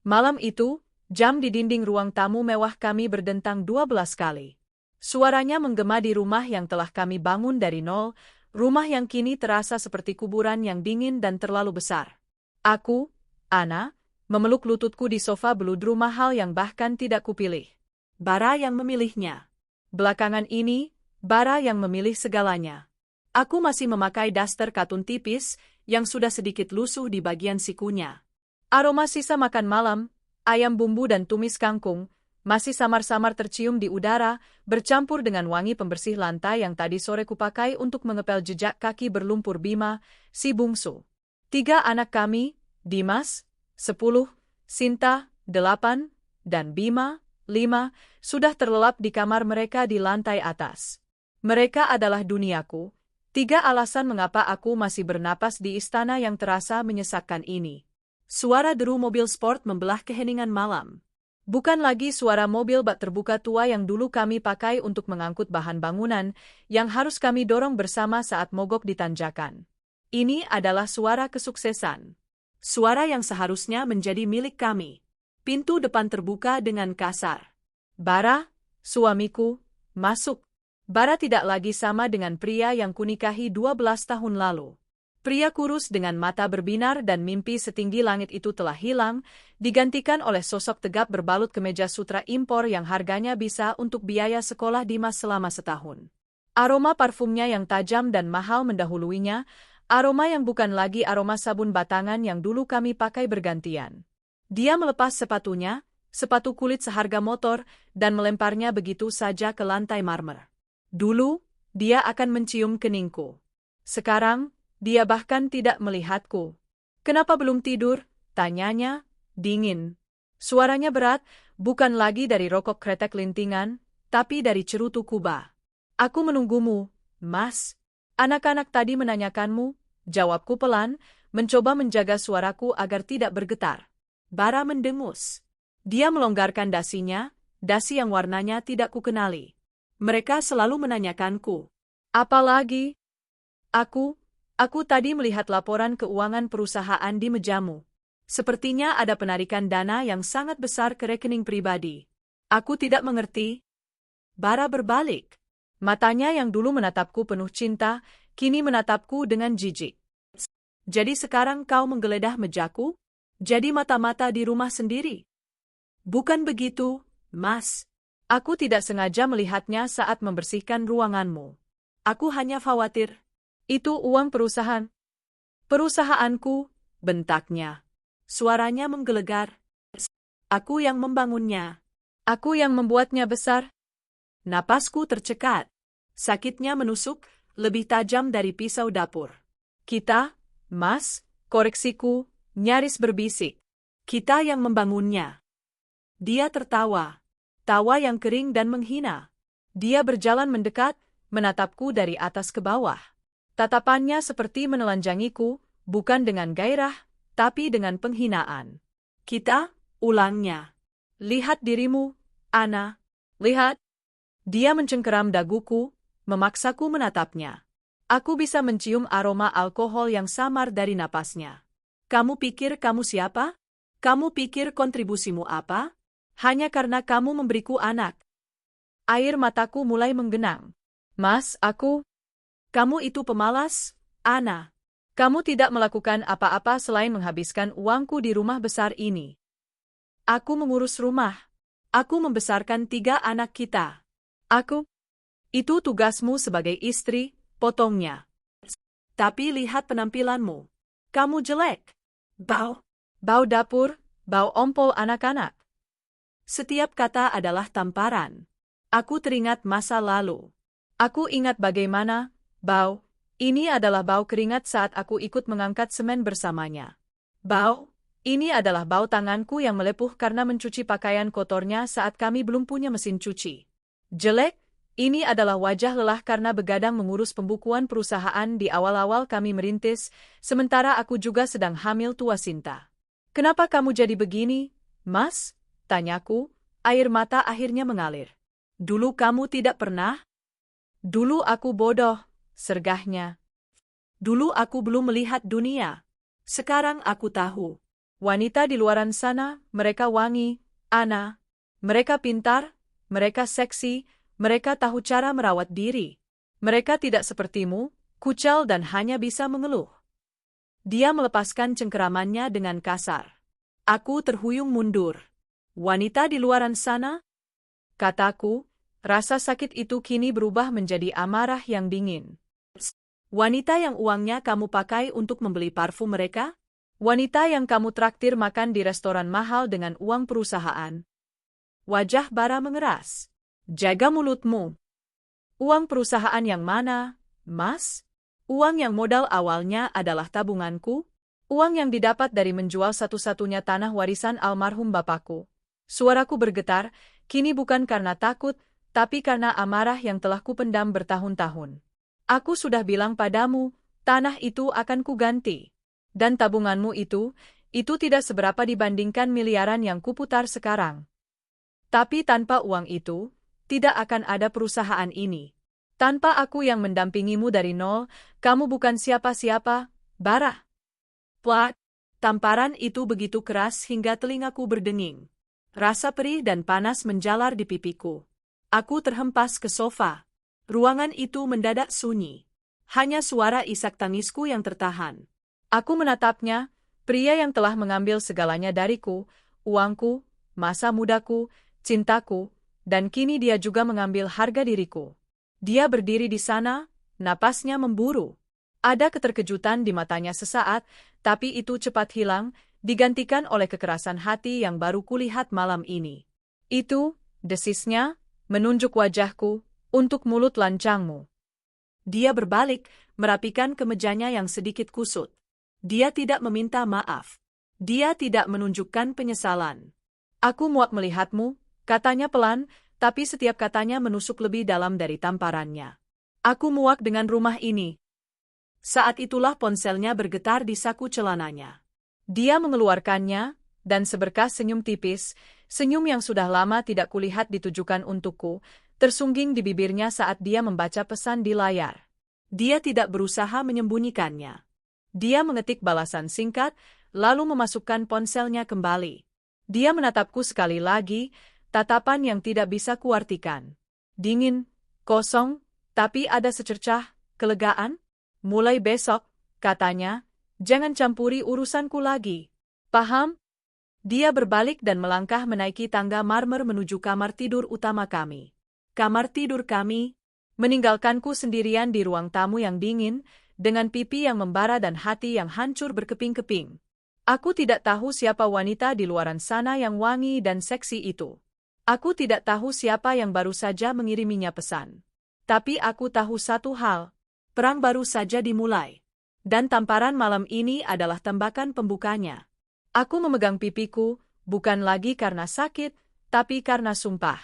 Malam itu, jam di dinding ruang tamu mewah kami berdentang 12 kali. Suaranya menggema di rumah yang telah kami bangun dari nol, rumah yang kini terasa seperti kuburan yang dingin dan terlalu besar. Aku, Ana, memeluk lututku di sofa beludru mahal yang bahkan tidak kupilih. Bara yang memilihnya. Belakangan ini, Bara yang memilih segalanya. Aku masih memakai daster katun tipis yang sudah sedikit lusuh di bagian sikunya. Aroma sisa makan malam, ayam bumbu dan tumis kangkung, masih samar-samar tercium di udara, bercampur dengan wangi pembersih lantai yang tadi sore kupakai untuk mengepel jejak kaki berlumpur Bima, si bungsu. 3 anak kami, Dimas, 10, Sinta, 8, dan Bima, 5, sudah terlelap di kamar mereka di lantai atas. Mereka adalah duniaku. 3 alasan mengapa aku masih bernapas di istana yang terasa menyesakkan ini. Suara deru mobil sport membelah keheningan malam. Bukan lagi suara mobil bak terbuka tua yang dulu kami pakai untuk mengangkut bahan bangunan yang harus kami dorong bersama saat mogok di tanjakan. Ini adalah suara kesuksesan. Suara yang seharusnya menjadi milik kami. Pintu depan terbuka dengan kasar. Bara, suamiku, masuk. Bara tidak lagi sama dengan pria yang kunikahi 12 tahun lalu. Pria kurus dengan mata berbinar dan mimpi setinggi langit itu telah hilang, digantikan oleh sosok tegap berbalut kemeja sutra impor yang harganya bisa untuk biaya sekolah Dimas selama setahun. Aroma parfumnya yang tajam dan mahal mendahuluinya, aroma yang bukan lagi aroma sabun batangan yang dulu kami pakai bergantian. Dia melepas sepatunya, sepatu kulit seharga motor, dan melemparnya begitu saja ke lantai marmer. Dulu, dia akan mencium keningku. Sekarang, dia bahkan tidak melihatku. Kenapa belum tidur? Tanyanya, dingin. Suaranya berat, bukan lagi dari rokok kretek lintingan, tapi dari cerutu Kuba. Aku menunggumu, Mas. Anak-anak tadi menanyakanmu, jawabku pelan, mencoba menjaga suaraku agar tidak bergetar. Bara mendengus. Dia melonggarkan dasinya, dasi yang warnanya tidak kukenali. Mereka selalu menanyakanku. Apalagi? Aku tadi melihat laporan keuangan perusahaan di mejamu. Sepertinya ada penarikan dana yang sangat besar ke rekening pribadi. Aku tidak mengerti. Bara berbalik. Matanya yang dulu menatapku penuh cinta, kini menatapku dengan jijik. Jadi sekarang kau menggeledah mejaku? Jadi mata-mata di rumah sendiri? Bukan begitu, Mas. Aku tidak sengaja melihatnya saat membersihkan ruanganmu. Aku hanya khawatir. Itu uang perusahaan. Perusahaanku, bentaknya. Suaranya menggelegar. Aku yang membangunnya. Aku yang membuatnya besar. Napasku tercekat. Sakitnya menusuk, lebih tajam dari pisau dapur. Kita, Mas, koreksiku, nyaris berbisik. Kita yang membangunnya. Dia tertawa. Tawa yang kering dan menghina. Dia berjalan mendekat, menatapku dari atas ke bawah. Tatapannya seperti menelanjangiku, bukan dengan gairah, tapi dengan penghinaan. Kita, ulangnya. Lihat dirimu, Ana. Lihat. Dia mencengkeram daguku, memaksaku menatapnya. Aku bisa mencium aroma alkohol yang samar dari napasnya. Kamu pikir kamu siapa? Kamu pikir kontribusimu apa? Hanya karena kamu memberiku anak. Air mataku mulai menggenang. Mas, Kamu itu pemalas, Ana. Kamu tidak melakukan apa-apa selain menghabiskan uangku di rumah besar ini. Aku mengurus rumah. Aku membesarkan 3 anak kita. Itu tugasmu sebagai istri, potongnya. Tapi lihat penampilanmu. Kamu jelek. Bau dapur, bau ompol anak-anak. Setiap kata adalah tamparan. Aku teringat masa lalu. Aku ingat bagaimana bau, ini adalah bau keringat saat aku ikut mengangkat semen bersamanya. Bau, ini adalah bau tanganku yang melepuh karena mencuci pakaian kotornya saat kami belum punya mesin cuci. Jelek, ini adalah wajah lelah karena begadang mengurus pembukuan perusahaan di awal-awal kami merintis, sementara aku juga sedang hamil tua Sinta. Kenapa kamu jadi begini, Mas? Tanyaku, air mata akhirnya mengalir. Dulu kamu tidak pernah? Dulu aku bodoh. Sergahnya. Dulu aku belum melihat dunia. Sekarang aku tahu. Wanita di luaran sana, mereka wangi, Ana. Mereka pintar, mereka seksi, mereka tahu cara merawat diri. Mereka tidak sepertimu, kucel dan hanya bisa mengeluh. Dia melepaskan cengkeramannya dengan kasar. Aku terhuyung mundur. Wanita di luaran sana? Kataku, rasa sakit itu kini berubah menjadi amarah yang dingin. Wanita yang uangnya kamu pakai untuk membeli parfum mereka? Wanita yang kamu traktir makan di restoran mahal dengan uang perusahaan? Wajah Bara mengeras. Jaga mulutmu. Uang perusahaan yang mana, Mas? Uang yang modal awalnya adalah tabunganku? Uang yang didapat dari menjual satu-satunya tanah warisan almarhum bapakku. Suaraku bergetar, kini bukan karena takut, tapi karena amarah yang telah kupendam bertahun-tahun. Aku sudah bilang padamu, tanah itu akan kuganti. Dan tabunganmu itu tidak seberapa dibandingkan miliaran yang kuputar sekarang. Tapi tanpa uang itu, tidak akan ada perusahaan ini. Tanpa aku yang mendampingimu dari nol, kamu bukan siapa-siapa, Bara. Plak, tamparan itu begitu keras hingga telingaku berdenging. Rasa perih dan panas menjalar di pipiku. Aku terhempas ke sofa. Ruangan itu mendadak sunyi. Hanya suara isak tangisku yang tertahan. Aku menatapnya, pria yang telah mengambil segalanya dariku, uangku, masa mudaku, cintaku, dan kini dia juga mengambil harga diriku. Dia berdiri di sana, napasnya memburu. Ada keterkejutan di matanya sesaat, tapi itu cepat hilang, digantikan oleh kekerasan hati yang baru kulihat malam ini. Itu, desisnya, menunjuk wajahku, untuk mulut lancangmu. Dia berbalik, merapikan kemejanya yang sedikit kusut. Dia tidak meminta maaf. Dia tidak menunjukkan penyesalan. Aku muak melihatmu, katanya pelan, tapi setiap katanya menusuk lebih dalam dari tamparannya. Aku muak dengan rumah ini. Saat itulah ponselnya bergetar di saku celananya. Dia mengeluarkannya, dan seberkas senyum tipis, senyum yang sudah lama tidak kulihat ditujukan untukku, tersungging di bibirnya saat dia membaca pesan di layar. Dia tidak berusaha menyembunyikannya. Dia mengetik balasan singkat, lalu memasukkan ponselnya kembali. Dia menatapku sekali lagi, tatapan yang tidak bisa kuartikan. Dingin, kosong, tapi ada secercah kelegaan. Mulai besok, katanya, jangan campuri urusanku lagi. Paham? Dia berbalik dan melangkah menaiki tangga marmer menuju kamar tidur utama kami. Kamar tidur kami, meninggalkanku sendirian di ruang tamu yang dingin, dengan pipi yang membara dan hati yang hancur berkeping-keping. Aku tidak tahu siapa wanita di luaran sana yang wangi dan seksi itu. Aku tidak tahu siapa yang baru saja mengiriminya pesan. Tapi aku tahu satu hal, perang baru saja dimulai. Dan tamparan malam ini adalah tembakan pembukanya. Aku memegang pipiku, bukan lagi karena sakit, tapi karena sumpah.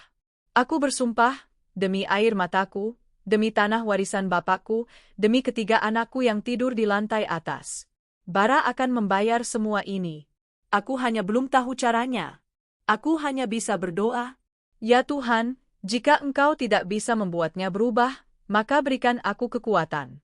Aku bersumpah, demi air mataku, demi tanah warisan bapakku, demi ketiga anakku yang tidur di lantai atas. Bara akan membayar semua ini. Aku hanya belum tahu caranya. Aku hanya bisa berdoa. Ya Tuhan, jika Engkau tidak bisa membuatnya berubah, maka berikan aku kekuatan.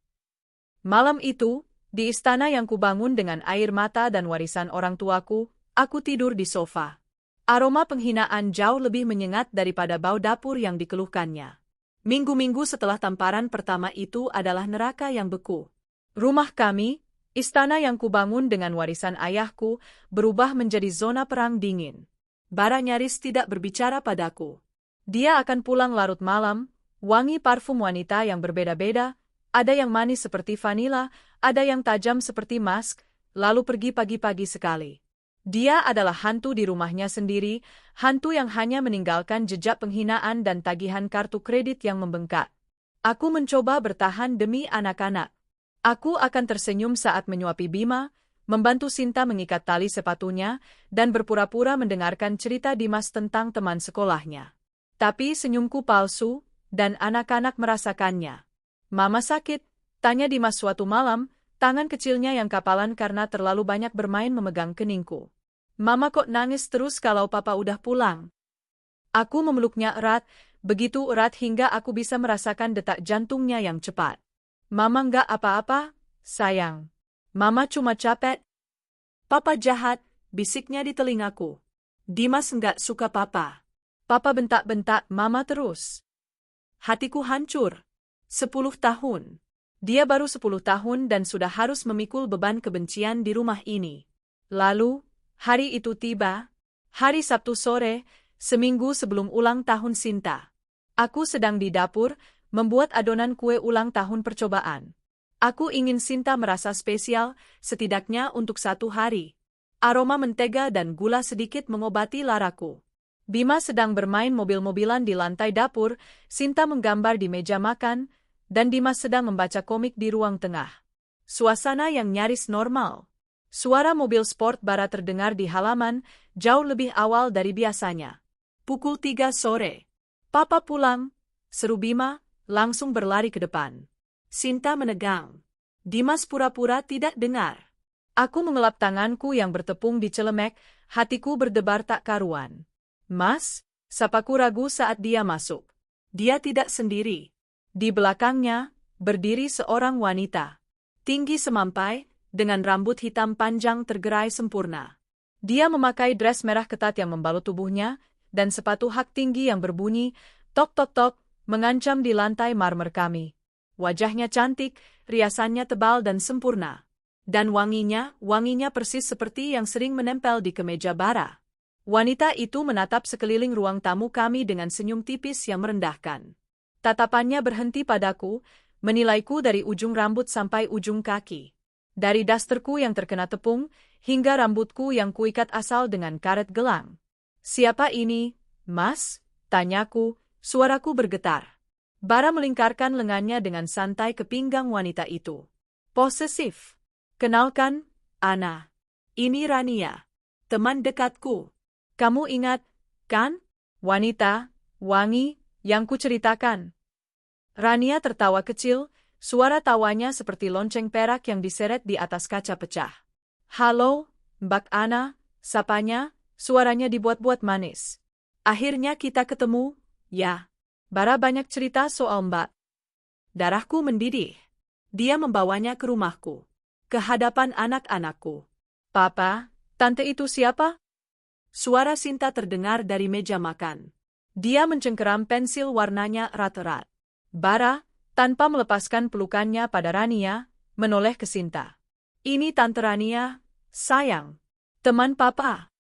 Malam itu, di istana yang kubangun dengan air mata dan warisan orang tuaku, aku tidur di sofa. Aroma penghinaan jauh lebih menyengat daripada bau dapur yang dikeluhkannya. Minggu-minggu setelah tamparan pertama itu adalah neraka yang beku. Rumah kami, istana yang kubangun dengan warisan ayahku, berubah menjadi zona perang dingin. Bara nyaris tidak berbicara padaku. Dia akan pulang larut malam, wangi parfum wanita yang berbeda-beda, ada yang manis seperti vanila, ada yang tajam seperti musk, lalu pergi pagi-pagi sekali. Dia adalah hantu di rumahnya sendiri, hantu yang hanya meninggalkan jejak penghinaan dan tagihan kartu kredit yang membengkak. Aku mencoba bertahan demi anak-anak. Aku akan tersenyum saat menyuapi Bima, membantu Sinta mengikat tali sepatunya, dan berpura-pura mendengarkan cerita Dimas tentang teman sekolahnya. Tapi senyumku palsu, dan anak-anak merasakannya. Mama sakit, tanya Dimas suatu malam, tangan kecilnya yang kapalan karena terlalu banyak bermain memegang keningku. Mama kok nangis terus kalau papa udah pulang? Aku memeluknya erat, begitu erat hingga aku bisa merasakan detak jantungnya yang cepat. Mama nggak apa-apa, sayang. Mama cuma capek. Papa jahat, bisiknya di telingaku. Dimas nggak suka papa. Papa bentak-bentak mama terus. Hatiku hancur. 10 tahun. Dia baru 10 tahun dan sudah harus memikul beban kebencian di rumah ini. Lalu, hari itu tiba. Hari Sabtu sore, seminggu sebelum ulang tahun Sinta. Aku sedang di dapur, membuat adonan kue ulang tahun percobaan. Aku ingin Sinta merasa spesial, setidaknya untuk 1 hari. Aroma mentega dan gula sedikit mengobati laraku. Bima sedang bermain mobil-mobilan di lantai dapur, Sinta menggambar di meja makan, dan Dimas sedang membaca komik di ruang tengah. Suasana yang nyaris normal. Suara mobil sport bara terdengar di halaman, jauh lebih awal dari biasanya. Pukul 3 sore. Papa pulang, seru Bima, langsung berlari ke depan. Sinta menegang. Dimas pura-pura tidak dengar. Aku mengelap tanganku yang bertepung di celemek, hatiku berdebar tak karuan. Mas, sapaku ragu saat dia masuk. Dia tidak sendiri. Di belakangnya, berdiri seorang wanita. Tinggi semampai, dengan rambut hitam panjang tergerai sempurna. Dia memakai dress merah ketat yang membalut tubuhnya, dan sepatu hak tinggi yang berbunyi, tok tok tok, mengancam di lantai marmer kami. Wajahnya cantik, riasannya tebal dan sempurna. Dan wanginya persis seperti yang sering menempel di kemeja bara. Wanita itu menatap sekeliling ruang tamu kami dengan senyum tipis yang merendahkan. Tatapannya berhenti padaku, menilaiku dari ujung rambut sampai ujung kaki. Dari dasterku yang terkena tepung, hingga rambutku yang kuikat asal dengan karet gelang. Siapa ini, Mas? Tanyaku, suaraku bergetar. Bara melingkarkan lengannya dengan santai ke pinggang wanita itu. Posesif. Kenalkan, Ana. Ini Rania, teman dekatku. Kamu ingat, kan? Wanita, wangi, yang kuceritakan. Rania tertawa kecil, suara tawanya seperti lonceng perak yang diseret di atas kaca pecah. Halo, Mbak Ana, sapanya, suaranya dibuat-buat manis. Akhirnya kita ketemu, ya. Bara banyak cerita soal Mbak. Darahku mendidih. Dia membawanya ke rumahku. Ke hadapan anak-anakku. Papa, tante itu siapa? Suara Sinta terdengar dari meja makan. Dia mencengkeram pensil warnanya erat-erat. Bara, tanpa melepaskan pelukannya pada Rania, menoleh ke Sinta. Ini Tante Rania, sayang. Teman Papa.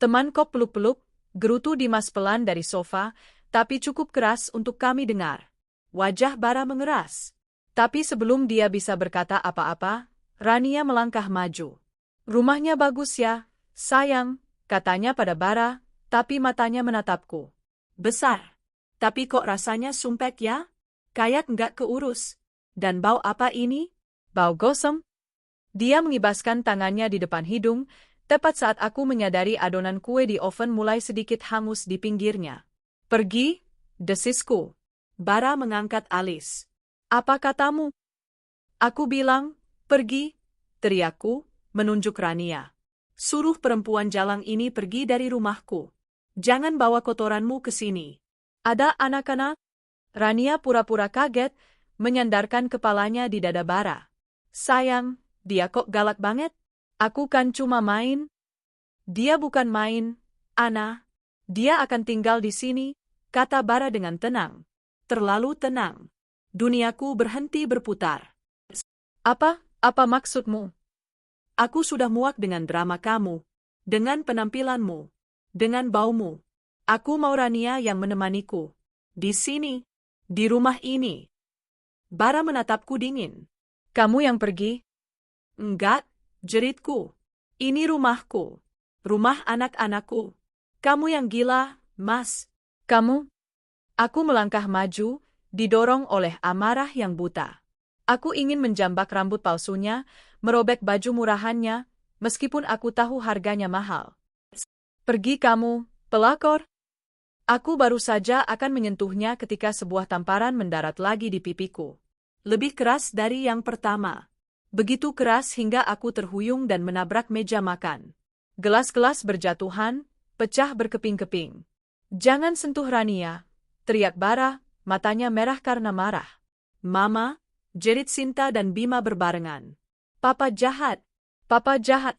Teman kok peluk-peluk, gerutu Dimas pelan dari sofa, tapi cukup keras untuk kami dengar. Wajah Bara mengeras. Tapi sebelum dia bisa berkata apa-apa, Rania melangkah maju. Rumahnya bagus ya, sayang, katanya pada Bara, tapi matanya menatapku. Besar. Tapi kok rasanya sumpek ya? Kayak nggak keurus. Dan bau apa ini? Bau gosem? Dia mengibaskan tangannya di depan hidung, tepat saat aku menyadari adonan kue di oven mulai sedikit hangus di pinggirnya. Pergi, desisku. Bara mengangkat alis. Apa katamu? Aku bilang, pergi, teriakku, menunjuk Rania. Suruh perempuan jalang ini pergi dari rumahku. Jangan bawa kotoranmu ke sini. Ada anak-anak? Rania pura-pura kaget, menyandarkan kepalanya di dada Bara. Sayang, dia kok galak banget? Aku kan cuma main. Dia bukan main, Ana. Dia akan tinggal di sini, kata Bara dengan tenang. Terlalu tenang. Duniaku berhenti berputar. Apa maksudmu? Aku sudah muak dengan drama kamu, dengan penampilanmu, dengan baumu. Aku mau Rania yang menemaniku. Di sini, di rumah ini. Bara menatapku dingin. Kamu yang pergi? Enggak, jeritku. Ini rumahku. Rumah anak-anakku. Kamu yang gila, Mas. Kamu? Aku melangkah maju, didorong oleh amarah yang buta. Aku ingin menjambak rambut palsunya, merobek baju murahannya, meskipun aku tahu harganya mahal. Pergi kamu, pelakor. Aku baru saja akan menyentuhnya ketika sebuah tamparan mendarat lagi di pipiku. Lebih keras dari yang pertama. Begitu keras hingga aku terhuyung dan menabrak meja makan. Gelas-gelas berjatuhan, pecah berkeping-keping. Jangan sentuh Rania, teriak Bara, matanya merah karena marah. Mama, jerit Sinta dan Bima berbarengan. Papa jahat, Papa jahat.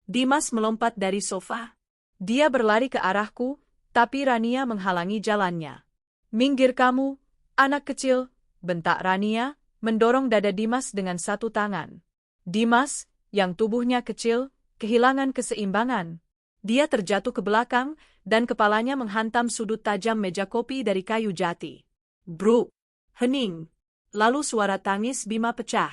Dimas melompat dari sofa. Dia berlari ke arahku, tapi Rania menghalangi jalannya. "Minggir kamu, anak kecil," bentak Rania, mendorong dada Dimas dengan satu tangan. Dimas, yang tubuhnya kecil, kehilangan keseimbangan. Dia terjatuh ke belakang, dan kepalanya menghantam sudut tajam meja kopi dari kayu jati. Bruk! Hening! Lalu suara tangis Bima pecah.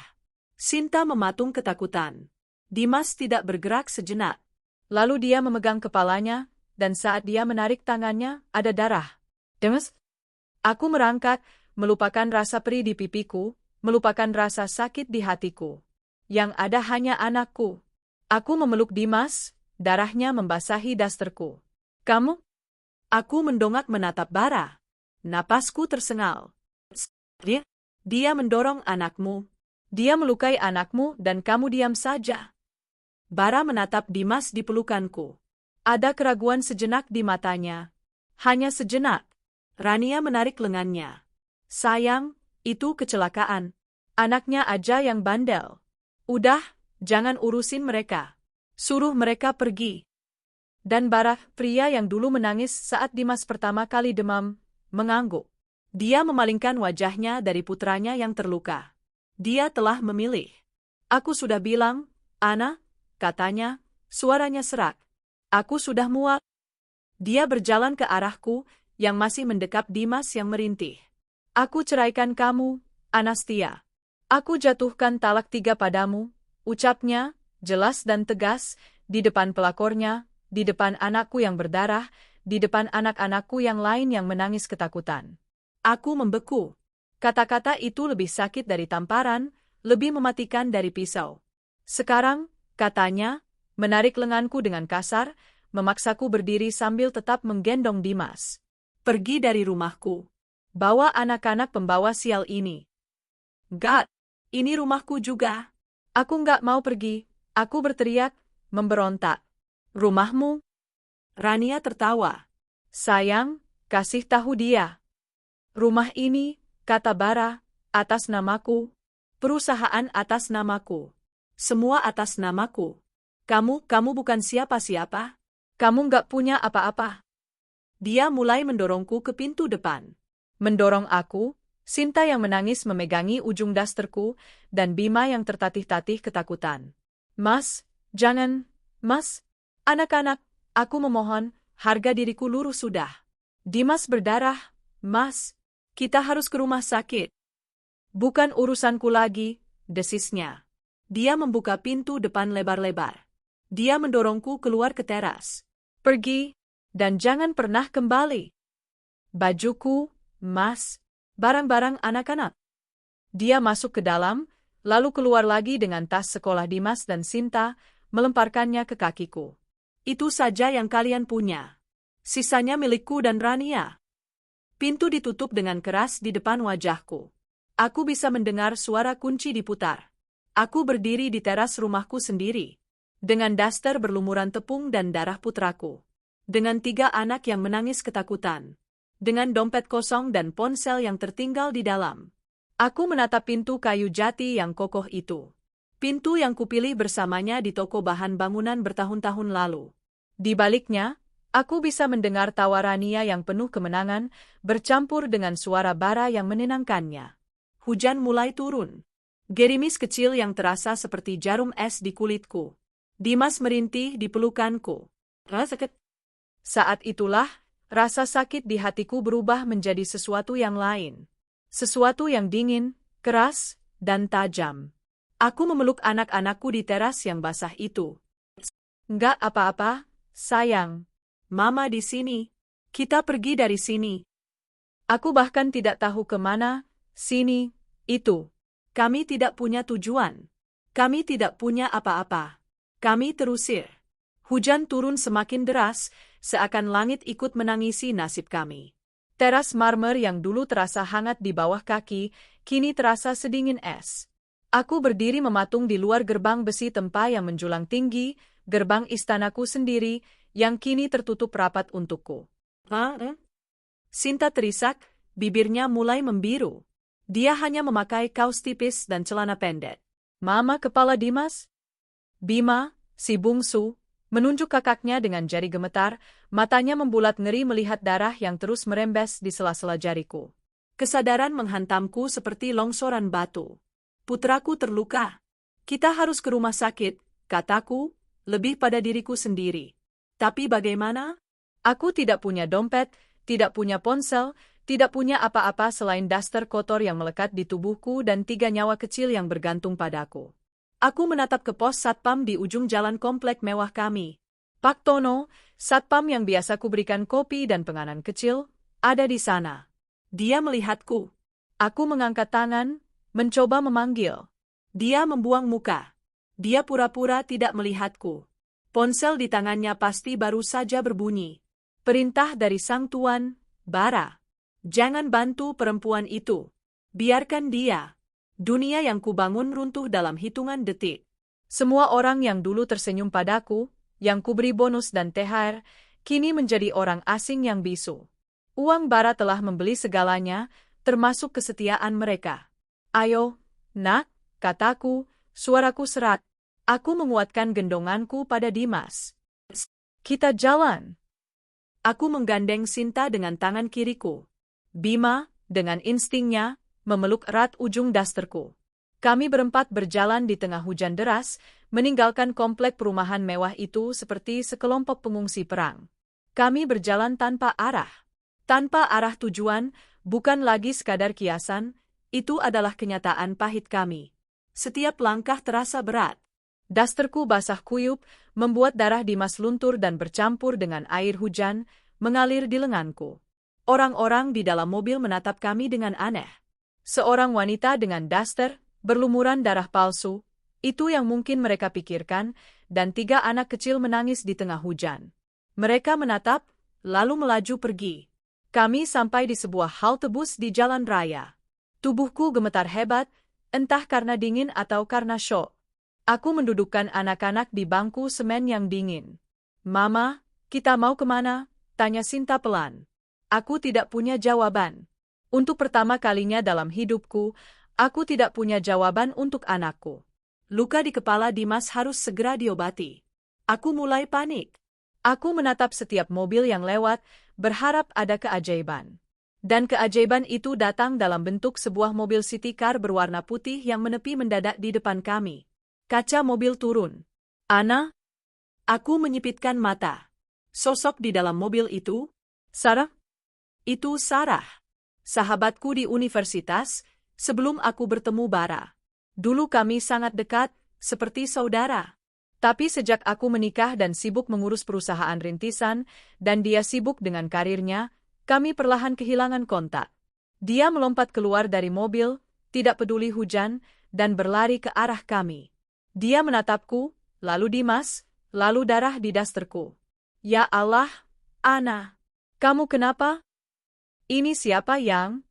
Sinta mematung ketakutan. Dimas tidak bergerak sejenak. Lalu dia memegang kepalanya, dan saat dia menarik tangannya, ada darah. "Dimas?" Aku merangkak, melupakan rasa perih di pipiku, melupakan rasa sakit di hatiku. Yang ada hanya anakku. Aku memeluk Dimas, darahnya membasahi dasterku. "Kamu?" Aku mendongak menatap bara. Napasku tersengal. Dia mendorong anakmu. Dia melukai anakmu dan kamu diam saja." Bara menatap Dimas di pelukanku. Ada keraguan sejenak di matanya. Hanya sejenak. Rania menarik lengannya. "Sayang, itu kecelakaan. Anaknya aja yang bandel. Udah, jangan urusin mereka. Suruh mereka pergi." Dan Bara, pria yang dulu menangis saat Dimas pertama kali demam, mengangguk. Dia memalingkan wajahnya dari putranya yang terluka. Dia telah memilih. "Aku sudah bilang, Ana," katanya, suaranya serak. "Aku sudah muak." Dia berjalan ke arahku, yang masih mendekap Dimas yang merintih. "Aku ceraikan kamu, Anastia. Aku jatuhkan talak 3 padamu," ucapnya, jelas dan tegas, di depan pelakornya, di depan anakku yang berdarah, di depan anak-anakku yang lain yang menangis ketakutan. Aku membeku. Kata-kata itu lebih sakit dari tamparan, lebih mematikan dari pisau. "Sekarang," katanya, menarik lenganku dengan kasar, memaksaku berdiri sambil tetap menggendong Dimas. "Pergi dari rumahku. Bawa anak-anak pembawa sial ini." "Gak, ini rumahku juga." "Aku nggak mau pergi," aku berteriak, memberontak. "Rumahmu?" Rania tertawa. "Sayang, kasih tahu dia. Rumah ini," kata Bara, "atas namaku. Perusahaan atas namaku. Semua atas namaku. Kamu bukan siapa-siapa. Kamu nggak punya apa-apa." Dia mulai mendorongku ke pintu depan. Mendorong aku, Sinta yang menangis memegangi ujung dasterku, dan Bima yang tertatih-tatih ketakutan. "Mas, jangan, Mas. Anak-anak, aku memohon, harga diriku luruh sudah. Dimas berdarah, Mas. Kita harus ke rumah sakit." "Bukan urusanku lagi," desisnya. Dia membuka pintu depan lebar-lebar. Dia mendorongku keluar ke teras. "Pergi, dan jangan pernah kembali. Bajuku, Mas, barang-barang anak-anak." Dia masuk ke dalam, lalu keluar lagi dengan tas sekolah Dimas dan Sinta, melemparkannya ke kakiku. "Itu saja yang kalian punya. Sisanya milikku dan Rania." Pintu ditutup dengan keras di depan wajahku. Aku bisa mendengar suara kunci diputar. Aku berdiri di teras rumahku sendiri. Dengan daster berlumuran tepung dan darah putraku. Dengan 3 anak yang menangis ketakutan. Dengan dompet kosong dan ponsel yang tertinggal di dalam. Aku menatap pintu kayu jati yang kokoh itu. Pintu yang kupilih bersamanya di toko bahan bangunan bertahun-tahun lalu. Di baliknya, aku bisa mendengar tawa Rania yang penuh kemenangan, bercampur dengan suara Bara yang menenangkannya. Hujan mulai turun. Gerimis kecil yang terasa seperti jarum es di kulitku. Dimas merintih di pelukanku. "Rasa sakit." Saat itulah, rasa sakit di hatiku berubah menjadi sesuatu yang lain. Sesuatu yang dingin, keras, dan tajam. Aku memeluk anak-anakku di teras yang basah itu. "Nggak apa-apa, sayang. Mama di sini. Kita pergi dari sini." Aku bahkan tidak tahu kemana, sini, itu. Kami tidak punya tujuan. Kami tidak punya apa-apa. Kami terusir. Hujan turun semakin deras, seakan langit ikut menangisi nasib kami. Teras marmer yang dulu terasa hangat di bawah kaki, kini terasa sedingin es. Aku berdiri mematung di luar gerbang besi tempa yang menjulang tinggi, gerbang istanaku sendiri, yang kini tertutup rapat untukku. Sinta terisak, bibirnya mulai membiru. Dia hanya memakai kaos tipis dan celana pendek. "Mama kepala Dimas?" "Bima, Si bungsu menunjuk kakaknya dengan jari gemetar, matanya membulat ngeri melihat darah yang terus merembes di sela-sela jariku. Kesadaran menghantamku seperti longsoran batu. Putraku terluka. Kita harus ke rumah sakit, kataku, lebih pada diriku sendiri. Tapi bagaimana? Aku tidak punya dompet, tidak punya ponsel, tidak punya apa-apa selain daster kotor yang melekat di tubuhku dan 3 nyawa kecil yang bergantung padaku. Aku menatap ke pos satpam di ujung jalan komplek mewah kami. Pak Tono, satpam yang biasa kuberikan kopi dan penganan kecil, ada di sana. Dia melihatku. Aku mengangkat tangan, mencoba memanggil. Dia membuang muka. Dia pura-pura tidak melihatku. Ponsel di tangannya pasti baru saja berbunyi. Perintah dari sang tuan, Bara. Jangan bantu perempuan itu. Biarkan dia. Dunia yang kubangun runtuh dalam hitungan detik. Semua orang yang dulu tersenyum padaku, yang kuberi bonus dan THR, kini menjadi orang asing yang bisu. Uang Bara telah membeli segalanya, termasuk kesetiaan mereka. Ayo, nak, kataku, suaraku serak. Aku menguatkan gendonganku pada Dimas. Kita jalan. Aku menggandeng Sinta dengan tangan kiriku. Bima, dengan instingnya, memeluk erat ujung dasterku. Kami berempat berjalan di tengah hujan deras, meninggalkan komplek perumahan mewah itu seperti sekelompok pengungsi perang. Kami berjalan tanpa arah. Tanpa arah tujuan, bukan lagi sekadar kiasan, itu adalah kenyataan pahit kami. Setiap langkah terasa berat. Dasterku basah kuyup, membuat darah Dimas luntur dan bercampur dengan air hujan, mengalir di lenganku. Orang-orang di dalam mobil menatap kami dengan aneh. Seorang wanita dengan daster, berlumuran darah palsu, itu yang mungkin mereka pikirkan, dan 3 anak kecil menangis di tengah hujan. Mereka menatap, lalu melaju pergi. Kami sampai di sebuah halte bus di jalan raya. Tubuhku gemetar hebat, entah karena dingin atau karena syok. Aku mendudukkan anak-anak di bangku semen yang dingin. Mama, kita mau kemana? Tanya Sinta pelan. Aku tidak punya jawaban. Untuk pertama kalinya dalam hidupku, aku tidak punya jawaban untuk anakku. Luka di kepala Dimas harus segera diobati. Aku mulai panik. Aku menatap setiap mobil yang lewat, berharap ada keajaiban. Dan keajaiban itu datang dalam bentuk sebuah mobil city car berwarna putih yang menepi mendadak di depan kami. Kaca mobil turun. Ana? Aku menyipitkan mata. Sosok di dalam mobil itu? Sarah? Itu Sarah. Sahabatku di universitas, sebelum aku bertemu Bara. Dulu kami sangat dekat, seperti saudara. Tapi sejak aku menikah dan sibuk mengurus perusahaan rintisan, dan dia sibuk dengan karirnya, kami perlahan kehilangan kontak. Dia melompat keluar dari mobil, tidak peduli hujan, dan berlari ke arah kami. Dia menatapku, lalu Dimas, lalu darah di dasterku. Ya Allah, Ana. Kamu kenapa? Ini siapa yang?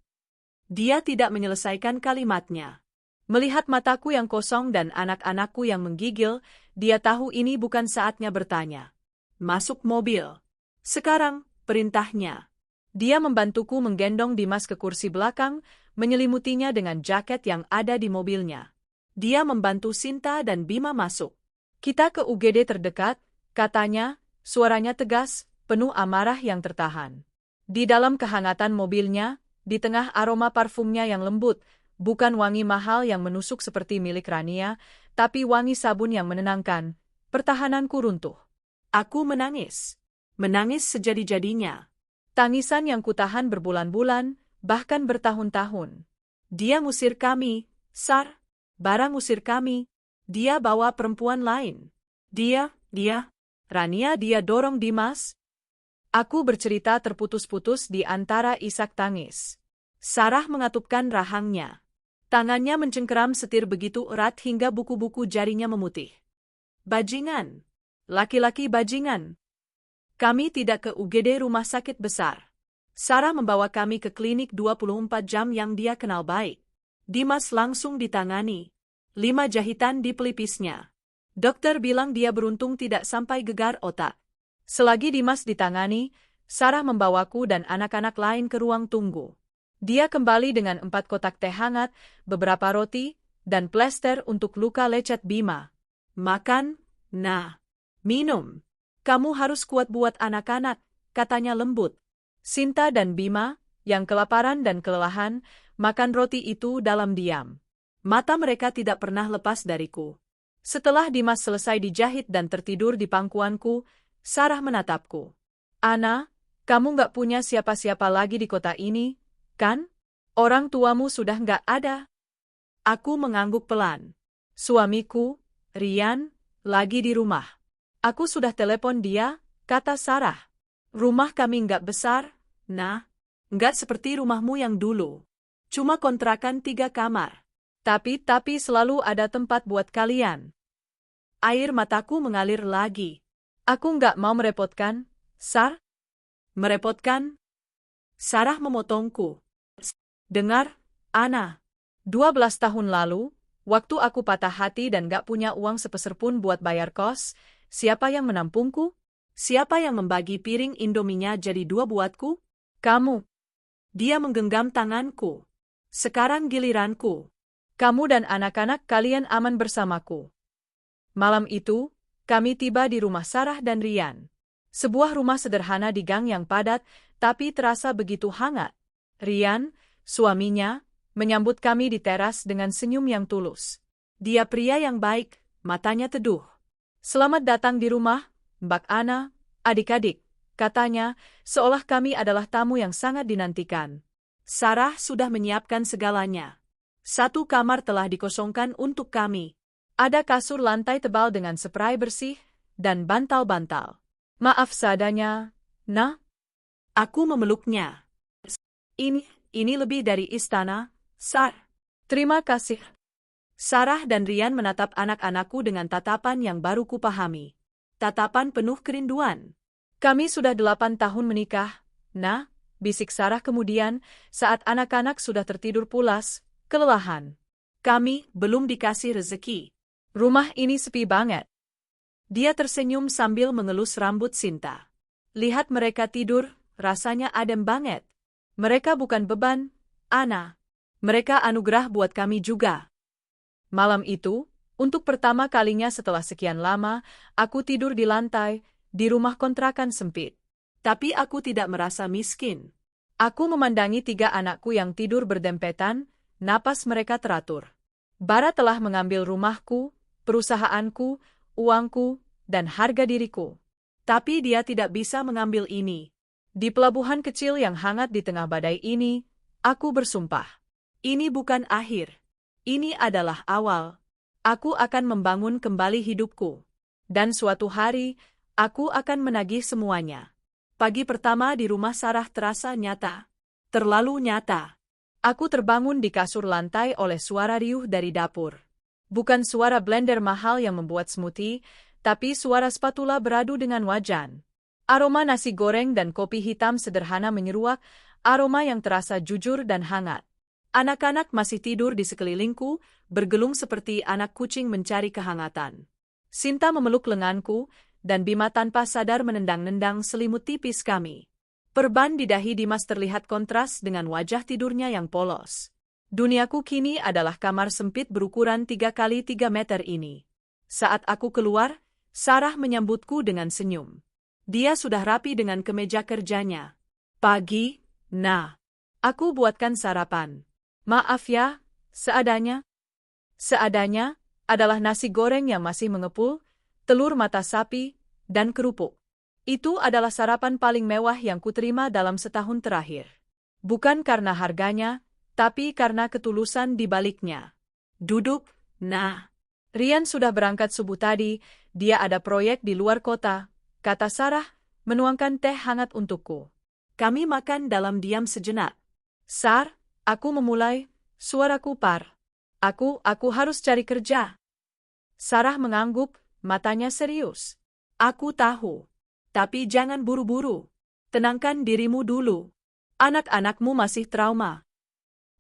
Dia tidak menyelesaikan kalimatnya. Melihat mataku yang kosong dan anak-anakku yang menggigil, dia tahu ini bukan saatnya bertanya. Masuk mobil. Sekarang, perintahnya. Dia membantuku menggendong Dimas ke kursi belakang, menyelimutinya dengan jaket yang ada di mobilnya. Dia membantu Sinta dan Bima masuk. Kita ke UGD terdekat, katanya, suaranya tegas, penuh amarah yang tertahan. Di dalam kehangatan mobilnya, di tengah aroma parfumnya yang lembut, bukan wangi mahal yang menusuk seperti milik Rania, tapi wangi sabun yang menenangkan, pertahananku runtuh. Aku menangis. Menangis sejadi-jadinya. Tangisan yang kutahan berbulan-bulan, bahkan bertahun-tahun. Dia ngusir kami, Sar. Bara ngusir kami. Dia bawa perempuan lain. Dia, Rania dia dorong Dimas. Aku bercerita terputus-putus di antara isak tangis. Sarah mengatupkan rahangnya. Tangannya mencengkeram setir begitu erat hingga buku-buku jarinya memutih. Bajingan. Laki-laki bajingan. Kami tidak ke UGD rumah sakit besar. Sarah membawa kami ke klinik 24 jam yang dia kenal baik. Dimas langsung ditangani. 5 jahitan di pelipisnya. Dokter bilang dia beruntung tidak sampai gegar otak. Selagi Dimas ditangani, Sarah membawaku dan anak-anak lain ke ruang tunggu. Dia kembali dengan 4 kotak teh hangat, beberapa roti, dan plester untuk luka lecet Bima. Makan, Nah, minum. Kamu harus kuat buat anak-anak, katanya lembut. Sinta dan Bima, yang kelaparan dan kelelahan, makan roti itu dalam diam. Mata mereka tidak pernah lepas dariku. Setelah Dimas selesai dijahit dan tertidur di pangkuanku, Sarah menatapku. Ana, kamu nggak punya siapa-siapa lagi di kota ini, kan? Orang tuamu sudah nggak ada. Aku mengangguk pelan. Suamiku, Rian, lagi di rumah. Aku sudah telepon dia, kata Sarah. Rumah kami nggak besar, nah, nggak seperti rumahmu yang dulu. Cuma kontrakan 3 kamar. Tapi selalu ada tempat buat kalian. Air mataku mengalir lagi. Aku nggak mau merepotkan, Sar. Merepotkan? Sarah memotongku. Dengar, Ana. 12 tahun lalu, waktu aku patah hati dan gak punya uang sepeser pun buat bayar kos, siapa yang menampungku? Siapa yang membagi piring Indominya jadi 2 buatku? Kamu. Dia menggenggam tanganku. Sekarang giliranku. Kamu dan anak-anak kalian aman bersamaku. Malam itu, kami tiba di rumah Sarah dan Rian. Sebuah rumah sederhana di gang yang padat, tapi terasa begitu hangat. Rian, suaminya, menyambut kami di teras dengan senyum yang tulus. Dia pria yang baik, matanya teduh. Selamat datang di rumah, Mbak Ana, adik-adik, katanya, seolah kami adalah tamu yang sangat dinantikan. Sarah sudah menyiapkan segalanya. 1 kamar telah dikosongkan untuk kami. Ada kasur lantai tebal dengan spray bersih, dan bantal-bantal. Maaf seadanya, nah? Aku memeluknya. Ini lebih dari istana, Sar. Terima kasih. Sarah dan Rian menatap anak-anakku dengan tatapan yang baru kupahami. Tatapan penuh kerinduan. Kami sudah 8 tahun menikah, nah, bisik Sarah kemudian, saat anak-anak sudah tertidur pulas, kelelahan. Kami belum dikasih rezeki. Rumah ini sepi banget. Dia tersenyum sambil mengelus rambut Sinta. Lihat mereka tidur, rasanya adem banget. Mereka bukan beban, Ana. Mereka anugerah buat kami juga. Malam itu, untuk pertama kalinya setelah sekian lama, aku tidur di lantai, di rumah kontrakan sempit. Tapi aku tidak merasa miskin. Aku memandangi 3 anakku yang tidur berdempetan, napas mereka teratur. Bara telah mengambil rumahku, perusahaanku, uangku, dan harga diriku. Tapi dia tidak bisa mengambil ini. Di pelabuhan kecil yang hangat di tengah badai ini, aku bersumpah. Ini bukan akhir. Ini adalah awal. Aku akan membangun kembali hidupku. Dan suatu hari, aku akan menagih semuanya. Pagi pertama di rumah Sarah terasa nyata. Terlalu nyata. Aku terbangun di kasur lantai oleh suara riuh dari dapur. Bukan suara blender mahal yang membuat smoothie, tapi suara spatula beradu dengan wajan. Aroma nasi goreng dan kopi hitam sederhana menyeruak, aroma yang terasa jujur dan hangat. Anak-anak masih tidur di sekelilingku, bergelung seperti anak kucing mencari kehangatan. Sinta memeluk lenganku, dan Bima tanpa sadar menendang-nendang selimut tipis kami. Perban di dahi Dimas terlihat kontras dengan wajah tidurnya yang polos. Duniaku kini adalah kamar sempit berukuran 3 kali 3 meter ini. Saat aku keluar, Sarah menyambutku dengan senyum. Dia sudah rapi dengan kemeja kerjanya. Pagi, nah. Aku buatkan sarapan. Maaf ya, seadanya. Seadanya adalah nasi goreng yang masih mengepul, telur mata sapi, dan kerupuk. Itu adalah sarapan paling mewah yang kuterima dalam setahun terakhir. Bukan karena harganya, tapi karena ketulusan di baliknya. Duduk, nah. Rian sudah berangkat subuh tadi, dia ada proyek di luar kota, kata Sarah, menuangkan teh hangat untukku. Kami makan dalam diam sejenak. Sar, aku memulai, suaraku par. Aku harus cari kerja. Sarah mengangguk, matanya serius. Aku tahu. Tapi jangan buru-buru. Tenangkan dirimu dulu. Anak-anakmu masih trauma.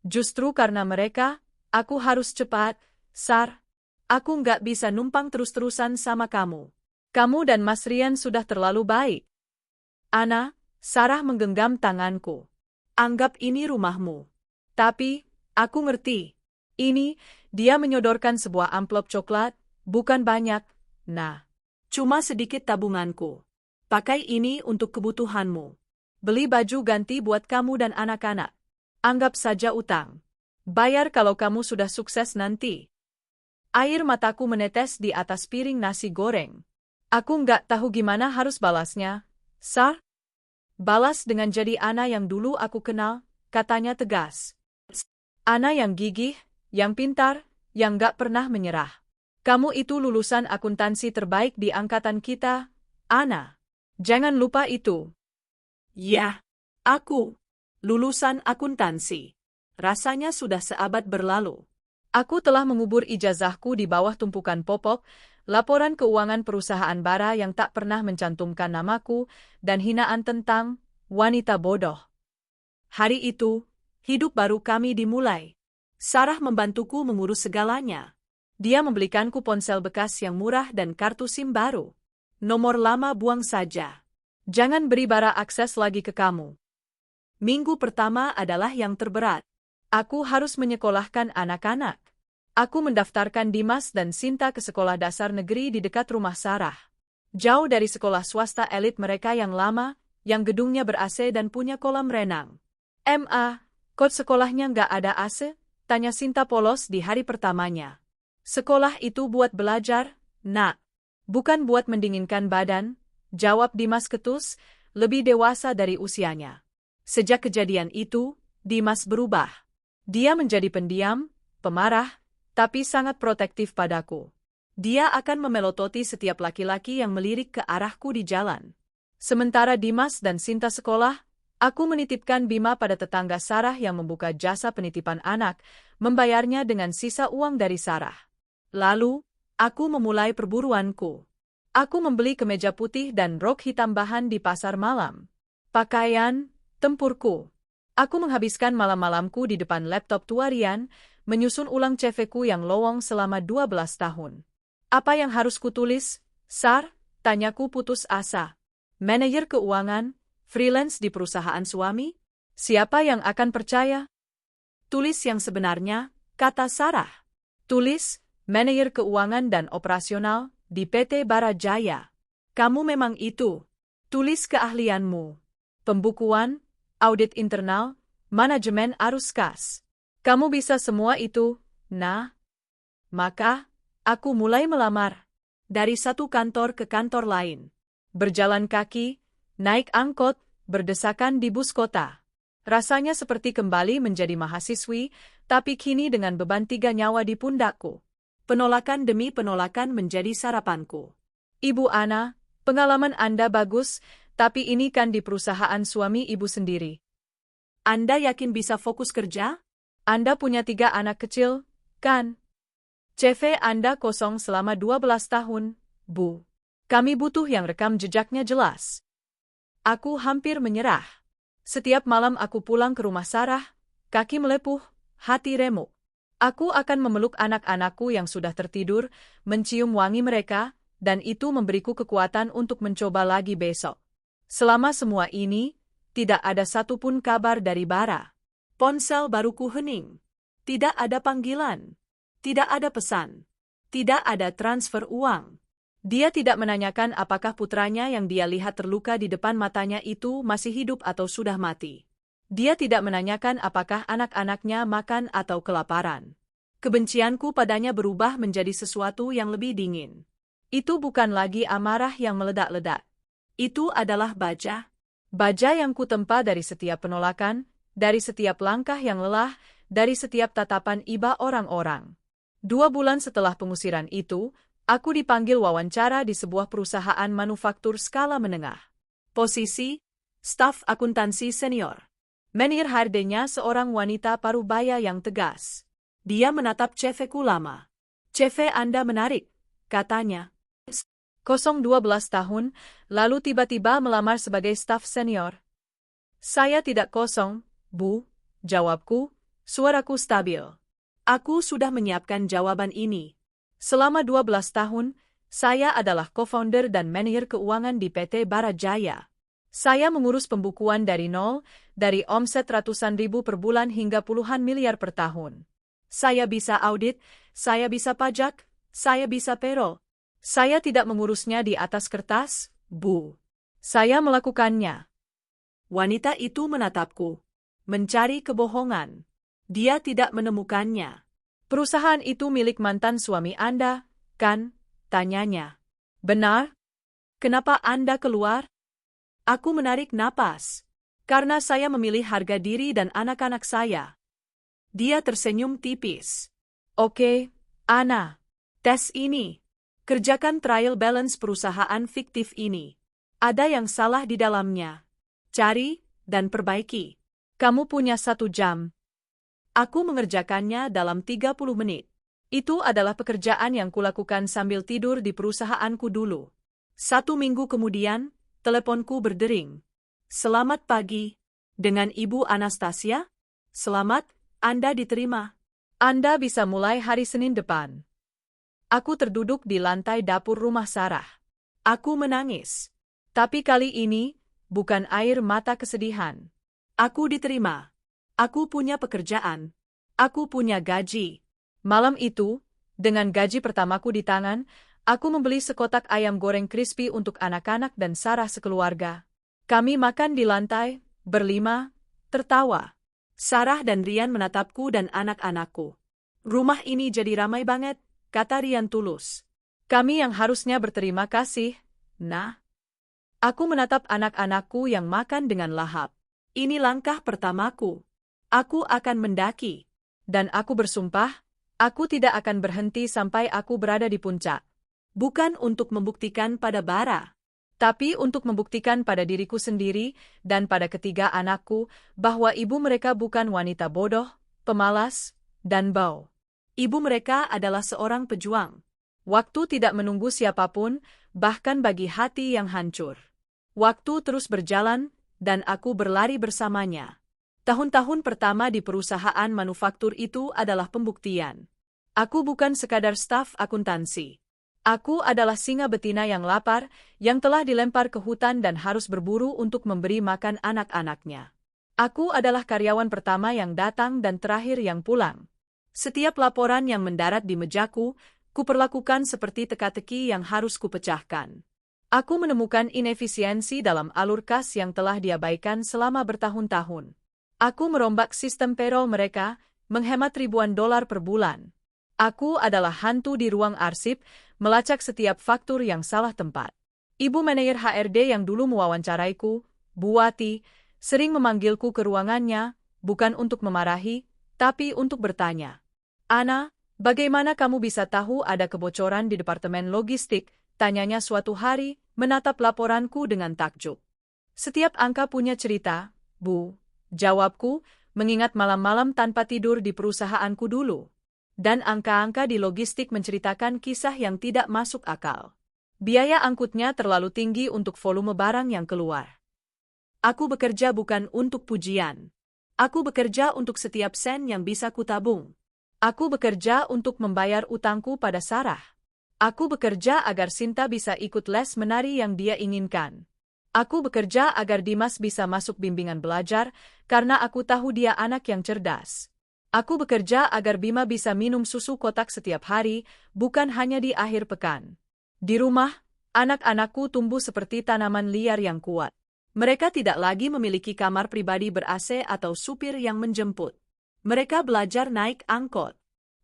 Justru karena mereka, aku harus cepat, Sar. Aku nggak bisa numpang terus-terusan sama kamu. Kamu dan Mas Rian sudah terlalu baik. Ana, Sarah menggenggam tanganku. Anggap ini rumahmu. Tapi, aku ngerti. Ini, dia menyodorkan sebuah amplop coklat, bukan banyak, nah. Cuma sedikit tabunganku. Pakai ini untuk kebutuhanmu. Beli baju ganti buat kamu dan anak-anak. Anggap saja utang. Bayar kalau kamu sudah sukses nanti. Air mataku menetes di atas piring nasi goreng. Aku nggak tahu gimana harus balasnya. Sar? Balas dengan jadi Ana yang dulu aku kenal, katanya tegas. Ana yang gigih, yang pintar, yang nggak pernah menyerah. Kamu itu lulusan akuntansi terbaik di angkatan kita, Ana. Jangan lupa itu. Ya, aku. Lulusan akuntansi. Rasanya sudah seabad berlalu. Aku telah mengubur ijazahku di bawah tumpukan popok, laporan keuangan perusahaan bara yang tak pernah mencantumkan namaku, dan hinaan tentang wanita bodoh. Hari itu, hidup baru kami dimulai. Sarah membantuku mengurus segalanya. Dia membelikanku ponsel bekas yang murah dan kartu SIM baru. Nomor lama buang saja. Jangan beri bara akses lagi ke kamu. Minggu pertama adalah yang terberat. Aku harus menyekolahkan anak-anak. Aku mendaftarkan Dimas dan Sinta ke sekolah dasar negeri di dekat rumah Sarah. Jauh dari sekolah swasta elit mereka yang lama, yang gedungnya ber-AC dan punya kolam renang. Kok sekolahnya nggak ada AC? Tanya Sinta polos di hari pertamanya. Sekolah itu buat belajar, nak. Bukan buat mendinginkan badan, jawab Dimas ketus, lebih dewasa dari usianya. Sejak kejadian itu, Dimas berubah. Dia menjadi pendiam, pemarah, tapi sangat protektif padaku. Dia akan memelototi setiap laki-laki yang melirik ke arahku di jalan. Sementara Dimas dan Sinta sekolah, aku menitipkan Bima pada tetangga Sarah yang membuka jasa penitipan anak, membayarnya dengan sisa uang dari Sarah. Lalu, aku memulai perburuanku. Aku membeli kemeja putih dan rok hitam bahan di pasar malam. Pakaian, tempurku. Aku menghabiskan malam-malamku di depan laptop tua Rian, menyusun ulang CV-ku yang lowong selama 12 tahun. Apa yang harus kutulis, Sar? Tanyaku putus asa. Manajer keuangan, freelance di perusahaan suami? Siapa yang akan percaya? Tulis yang sebenarnya, kata Sarah. Tulis, manajer keuangan dan operasional, di PT Bara Jaya. Kamu memang itu. Tulis keahlianmu. Pembukuan, audit internal, manajemen arus kas. Kamu bisa semua itu, nah. Maka, aku mulai melamar. Dari satu kantor ke kantor lain. Berjalan kaki, naik angkot, berdesakan di bus kota. Rasanya seperti kembali menjadi mahasiswi, tapi kini dengan beban 3 nyawa di pundakku. Penolakan demi penolakan menjadi sarapanku. Ibu Ana, pengalaman Anda bagus, tapi ini kan di perusahaan suami ibu sendiri. Anda yakin bisa fokus kerja? Anda punya 3 anak kecil, kan? CV Anda kosong selama 12 tahun, Bu. Kami butuh yang rekam jejaknya jelas. Aku hampir menyerah. Setiap malam aku pulang ke rumah Sarah, kaki melepuh, hati remuk. Aku akan memeluk anak-anakku yang sudah tertidur, mencium wangi mereka, dan itu memberiku kekuatan untuk mencoba lagi besok. Selama semua ini, tidak ada satupun kabar dari Bara. Ponsel baruku hening. Tidak ada panggilan. Tidak ada pesan. Tidak ada transfer uang. Dia tidak menanyakan apakah putranya yang dia lihat terluka di depan matanya itu masih hidup atau sudah mati. Dia tidak menanyakan apakah anak-anaknya makan atau kelaparan. Kebencianku padanya berubah menjadi sesuatu yang lebih dingin. Itu bukan lagi amarah yang meledak-ledak. Itu adalah baja. Baja yang kutempa dari setiap penolakan, dari setiap langkah yang lelah, dari setiap tatapan iba orang-orang. 2 bulan setelah pengusiran itu, aku dipanggil wawancara di sebuah perusahaan manufaktur skala menengah. Posisi, staf akuntansi senior. Menir HRD-nya seorang wanita parubaya yang tegas. Dia menatap CV-ku lama. CV Anda menarik, katanya. 12 tahun, lalu tiba-tiba melamar sebagai staf senior. Saya tidak kosong, Bu, jawabku, suaraku stabil. Aku sudah menyiapkan jawaban ini. Selama 12 tahun, saya adalah co-founder dan manajer keuangan di PT Bara Jaya. Saya mengurus pembukuan dari nol, dari omset ratusan ribu per bulan hingga puluhan miliar per tahun. Saya bisa audit, saya bisa pajak, saya bisa payroll. Saya tidak mengurusnya di atas kertas, Bu. Saya melakukannya. Wanita itu menatapku, mencari kebohongan. Dia tidak menemukannya. Perusahaan itu milik mantan suami Anda, kan? Tanyanya. Benar? Kenapa Anda keluar? Aku menarik napas. Karena saya memilih harga diri dan anak-anak saya. Dia tersenyum tipis. Oke, Ana. Tes ini. Kerjakan trial balance perusahaan fiktif ini. Ada yang salah di dalamnya. Cari dan perbaiki. Kamu punya 1 jam. Aku mengerjakannya dalam 30 menit. Itu adalah pekerjaan yang kulakukan sambil tidur di perusahaanku dulu. 1 minggu kemudian, teleponku berdering. Selamat pagi. Dengan Ibu Anastasia? Selamat, Anda diterima. Anda bisa mulai hari Senin depan. Aku terduduk di lantai dapur rumah Sarah. Aku menangis. Tapi kali ini, bukan air mata kesedihan. Aku diterima. Aku punya pekerjaan. Aku punya gaji. Malam itu, dengan gaji pertamaku di tangan, aku membeli sekotak ayam goreng crispy untuk anak-anak dan Sarah sekeluarga. Kami makan di lantai, berlima, tertawa. Sarah dan Rian menatapku dan anak-anakku. Rumah ini jadi ramai banget, kata Rian tulus. Kami yang harusnya berterima kasih, Nah. Aku menatap anak-anakku yang makan dengan lahap. Ini langkah pertamaku. Aku akan mendaki. Dan aku bersumpah, aku tidak akan berhenti sampai aku berada di puncak. Bukan untuk membuktikan pada Bara, tapi untuk membuktikan pada diriku sendiri dan pada ketiga anakku bahwa ibu mereka bukan wanita bodoh, pemalas, dan bau. Ibu mereka adalah seorang pejuang. Waktu tidak menunggu siapapun, bahkan bagi hati yang hancur. Waktu terus berjalan, dan aku berlari bersamanya. Tahun-tahun pertama di perusahaan manufaktur itu adalah pembuktian. Aku bukan sekadar staf akuntansi. Aku adalah singa betina yang lapar, yang telah dilempar ke hutan dan harus berburu untuk memberi makan anak-anaknya. Aku adalah karyawan pertama yang datang dan terakhir yang pulang. Setiap laporan yang mendarat di mejaku, kuperlakukan seperti teka-teki yang harus kupecahkan. Aku menemukan inefisiensi dalam alur kas yang telah diabaikan selama bertahun-tahun. Aku merombak sistem payroll mereka, menghemat ribuan dolar per bulan. Aku adalah hantu di ruang arsip, melacak setiap faktur yang salah tempat. Ibu manajer HRD yang dulu mewawancaraiku, Bu Wati, sering memanggilku ke ruangannya, bukan untuk memarahi, tapi untuk bertanya. Ana, bagaimana kamu bisa tahu ada kebocoran di departemen logistik? Tanyanya suatu hari, menatap laporanku dengan takjub. Setiap angka punya cerita, Bu. Jawabku, mengingat malam-malam tanpa tidur di perusahaanku dulu. Dan angka-angka di logistik menceritakan kisah yang tidak masuk akal. Biaya angkutnya terlalu tinggi untuk volume barang yang keluar. Aku bekerja bukan untuk pujian. Aku bekerja untuk setiap sen yang bisa kutabung. Aku bekerja untuk membayar utangku pada Sarah. Aku bekerja agar Sinta bisa ikut les menari yang dia inginkan. Aku bekerja agar Dimas bisa masuk bimbingan belajar, karena aku tahu dia anak yang cerdas. Aku bekerja agar Bima bisa minum susu kotak setiap hari, bukan hanya di akhir pekan. Di rumah, anak-anakku tumbuh seperti tanaman liar yang kuat. Mereka tidak lagi memiliki kamar pribadi ber-AC atau supir yang menjemput. Mereka belajar naik angkot.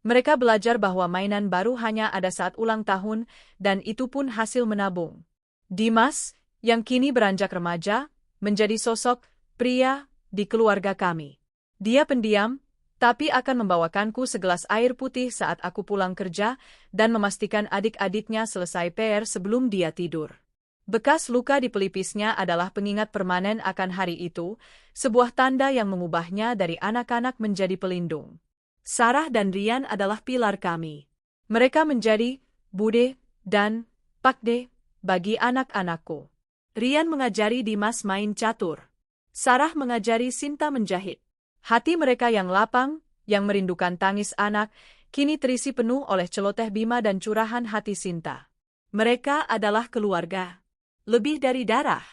Mereka belajar bahwa mainan baru hanya ada saat ulang tahun, dan itu pun hasil menabung. Dimas, yang kini beranjak remaja, menjadi sosok pria di keluarga kami. Dia pendiam, tapi akan membawakanku segelas air putih saat aku pulang kerja dan memastikan adik-adiknya selesai PR sebelum dia tidur. Bekas luka di pelipisnya adalah pengingat permanen akan hari itu, sebuah tanda yang mengubahnya dari anak-anak menjadi pelindung. Sarah dan Rian adalah pilar kami. Mereka menjadi Bude dan Pakde bagi anak-anakku. Rian mengajari Dimas main catur. Sarah mengajari Sinta menjahit. Hati mereka yang lapang, yang merindukan tangis anak, kini terisi penuh oleh celoteh Bima dan curahan hati Sinta. Mereka adalah keluarga. Lebih dari darah.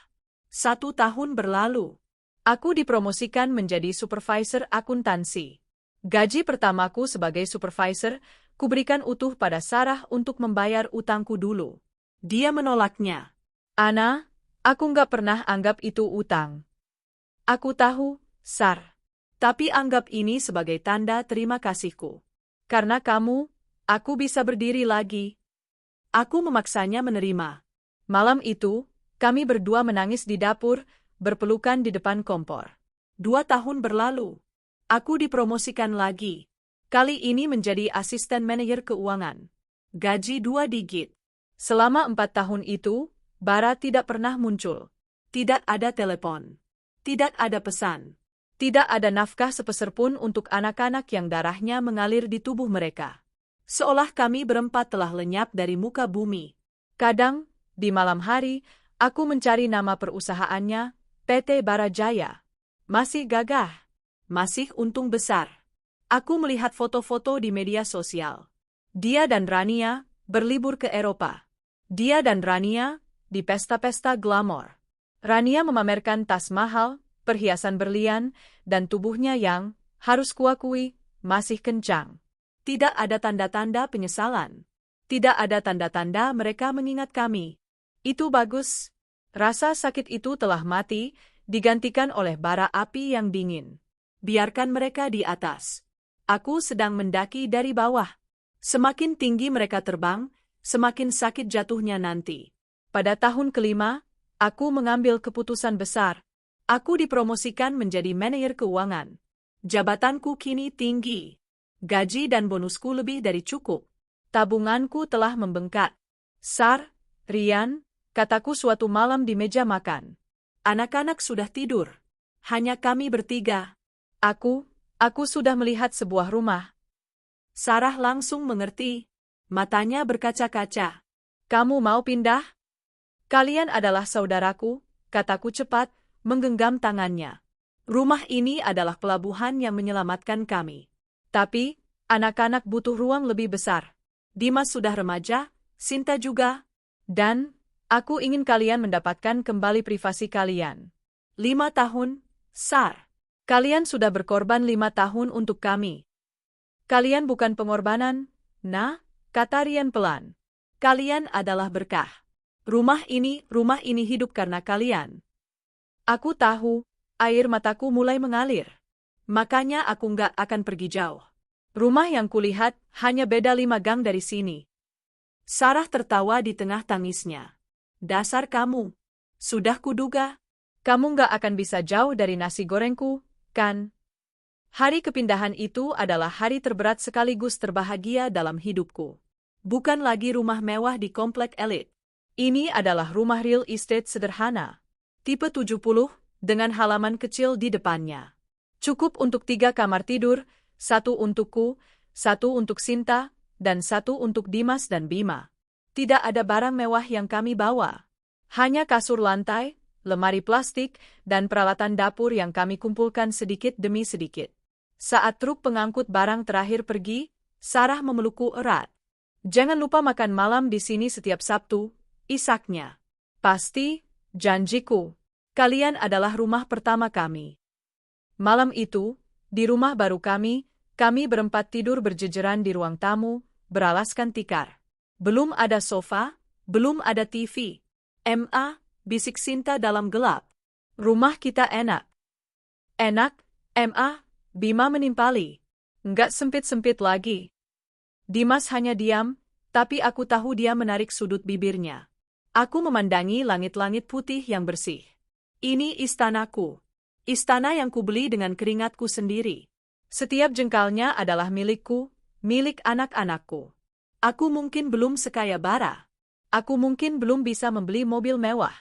1 tahun berlalu. Aku dipromosikan menjadi supervisor akuntansi. Gaji pertamaku sebagai supervisor kuberikan utuh pada Sarah untuk membayar utangku dulu. Dia menolaknya. Ana, aku nggak pernah anggap itu utang. Aku tahu, Sar. Tapi anggap ini sebagai tanda terima kasihku. Karena kamu, aku bisa berdiri lagi. Aku memaksanya menerima. Malam itu, kami berdua menangis di dapur, berpelukan di depan kompor. 2 tahun berlalu. Aku dipromosikan lagi. Kali ini menjadi asisten manajer keuangan. Gaji 2 digit. Selama 4 tahun itu, Bara tidak pernah muncul. Tidak ada telepon. Tidak ada pesan. Tidak ada nafkah sepeser pun untuk anak-anak yang darahnya mengalir di tubuh mereka. Seolah kami berempat telah lenyap dari muka bumi. Kadang, di malam hari, aku mencari nama perusahaannya, PT Barajaya. Masih gagah. Masih untung besar. Aku melihat foto-foto di media sosial. Dia dan Rania berlibur ke Eropa. Dia dan Rania di pesta-pesta glamor. Rania memamerkan tas mahal, perhiasan berlian, dan tubuhnya yang, harus kuakui, masih kencang. Tidak ada tanda-tanda penyesalan. Tidak ada tanda-tanda mereka mengingat kami. Itu bagus. Rasa sakit itu telah mati, digantikan oleh bara api yang dingin. Biarkan mereka di atas. Aku sedang mendaki dari bawah. Semakin tinggi mereka terbang, semakin sakit jatuhnya nanti. Pada tahun kelima, aku mengambil keputusan besar. Aku dipromosikan menjadi manajer keuangan. Jabatanku kini tinggi. Gaji dan bonusku lebih dari cukup. Tabunganku telah membengkak. Sar, Rian, kataku suatu malam di meja makan. Anak-anak sudah tidur. Hanya kami bertiga. Aku sudah melihat sebuah rumah. Sarah langsung mengerti. Matanya berkaca-kaca. Kamu mau pindah? Kalian adalah saudaraku, kataku cepat, menggenggam tangannya. Rumah ini adalah pelabuhan yang menyelamatkan kami. Tapi, anak-anak butuh ruang lebih besar. Dimas sudah remaja, Sinta juga. Dan, aku ingin kalian mendapatkan kembali privasi kalian. 5 tahun, Sar. Kalian sudah berkorban 5 tahun untuk kami. Kalian bukan pengorbanan, nah, kata Rian pelan. Kalian adalah berkah. Rumah ini hidup karena kalian. Aku tahu, air mataku mulai mengalir. Makanya aku nggak akan pergi jauh. Rumah yang kulihat hanya beda 5 gang dari sini. Sarah tertawa di tengah tangisnya. Dasar kamu. Sudah kuduga. Kamu nggak akan bisa jauh dari nasi gorengku, kan? Hari kepindahan itu adalah hari terberat sekaligus terbahagia dalam hidupku. Bukan lagi rumah mewah di komplek elit. Ini adalah rumah real estate sederhana. Tipe 70, dengan halaman kecil di depannya. Cukup untuk 3 kamar tidur, 1 untukku, 1 untuk Sinta, dan 1 untuk Dimas dan Bima. Tidak ada barang mewah yang kami bawa. Hanya kasur lantai, lemari plastik, dan peralatan dapur yang kami kumpulkan sedikit demi sedikit. Saat truk pengangkut barang terakhir pergi, Sarah memelukku erat. Jangan lupa makan malam di sini setiap Sabtu, isaknya. Pasti, janjiku. Kalian adalah rumah pertama kami. Malam itu, di rumah baru kami berempat tidur berjejeran di ruang tamu, beralaskan tikar. Belum ada sofa, belum ada TV. Bisik Sinta dalam gelap. Rumah kita enak. Enak, Bima menimpali. Enggak sempit-sempit lagi. Dimas hanya diam, tapi aku tahu dia menarik sudut bibirnya. Aku memandangi langit-langit putih yang bersih. Ini istanaku. Istana yang kubeli dengan keringatku sendiri. Setiap jengkalnya adalah milikku, milik anak-anakku. Aku mungkin belum sekaya Bara. Aku mungkin belum bisa membeli mobil mewah.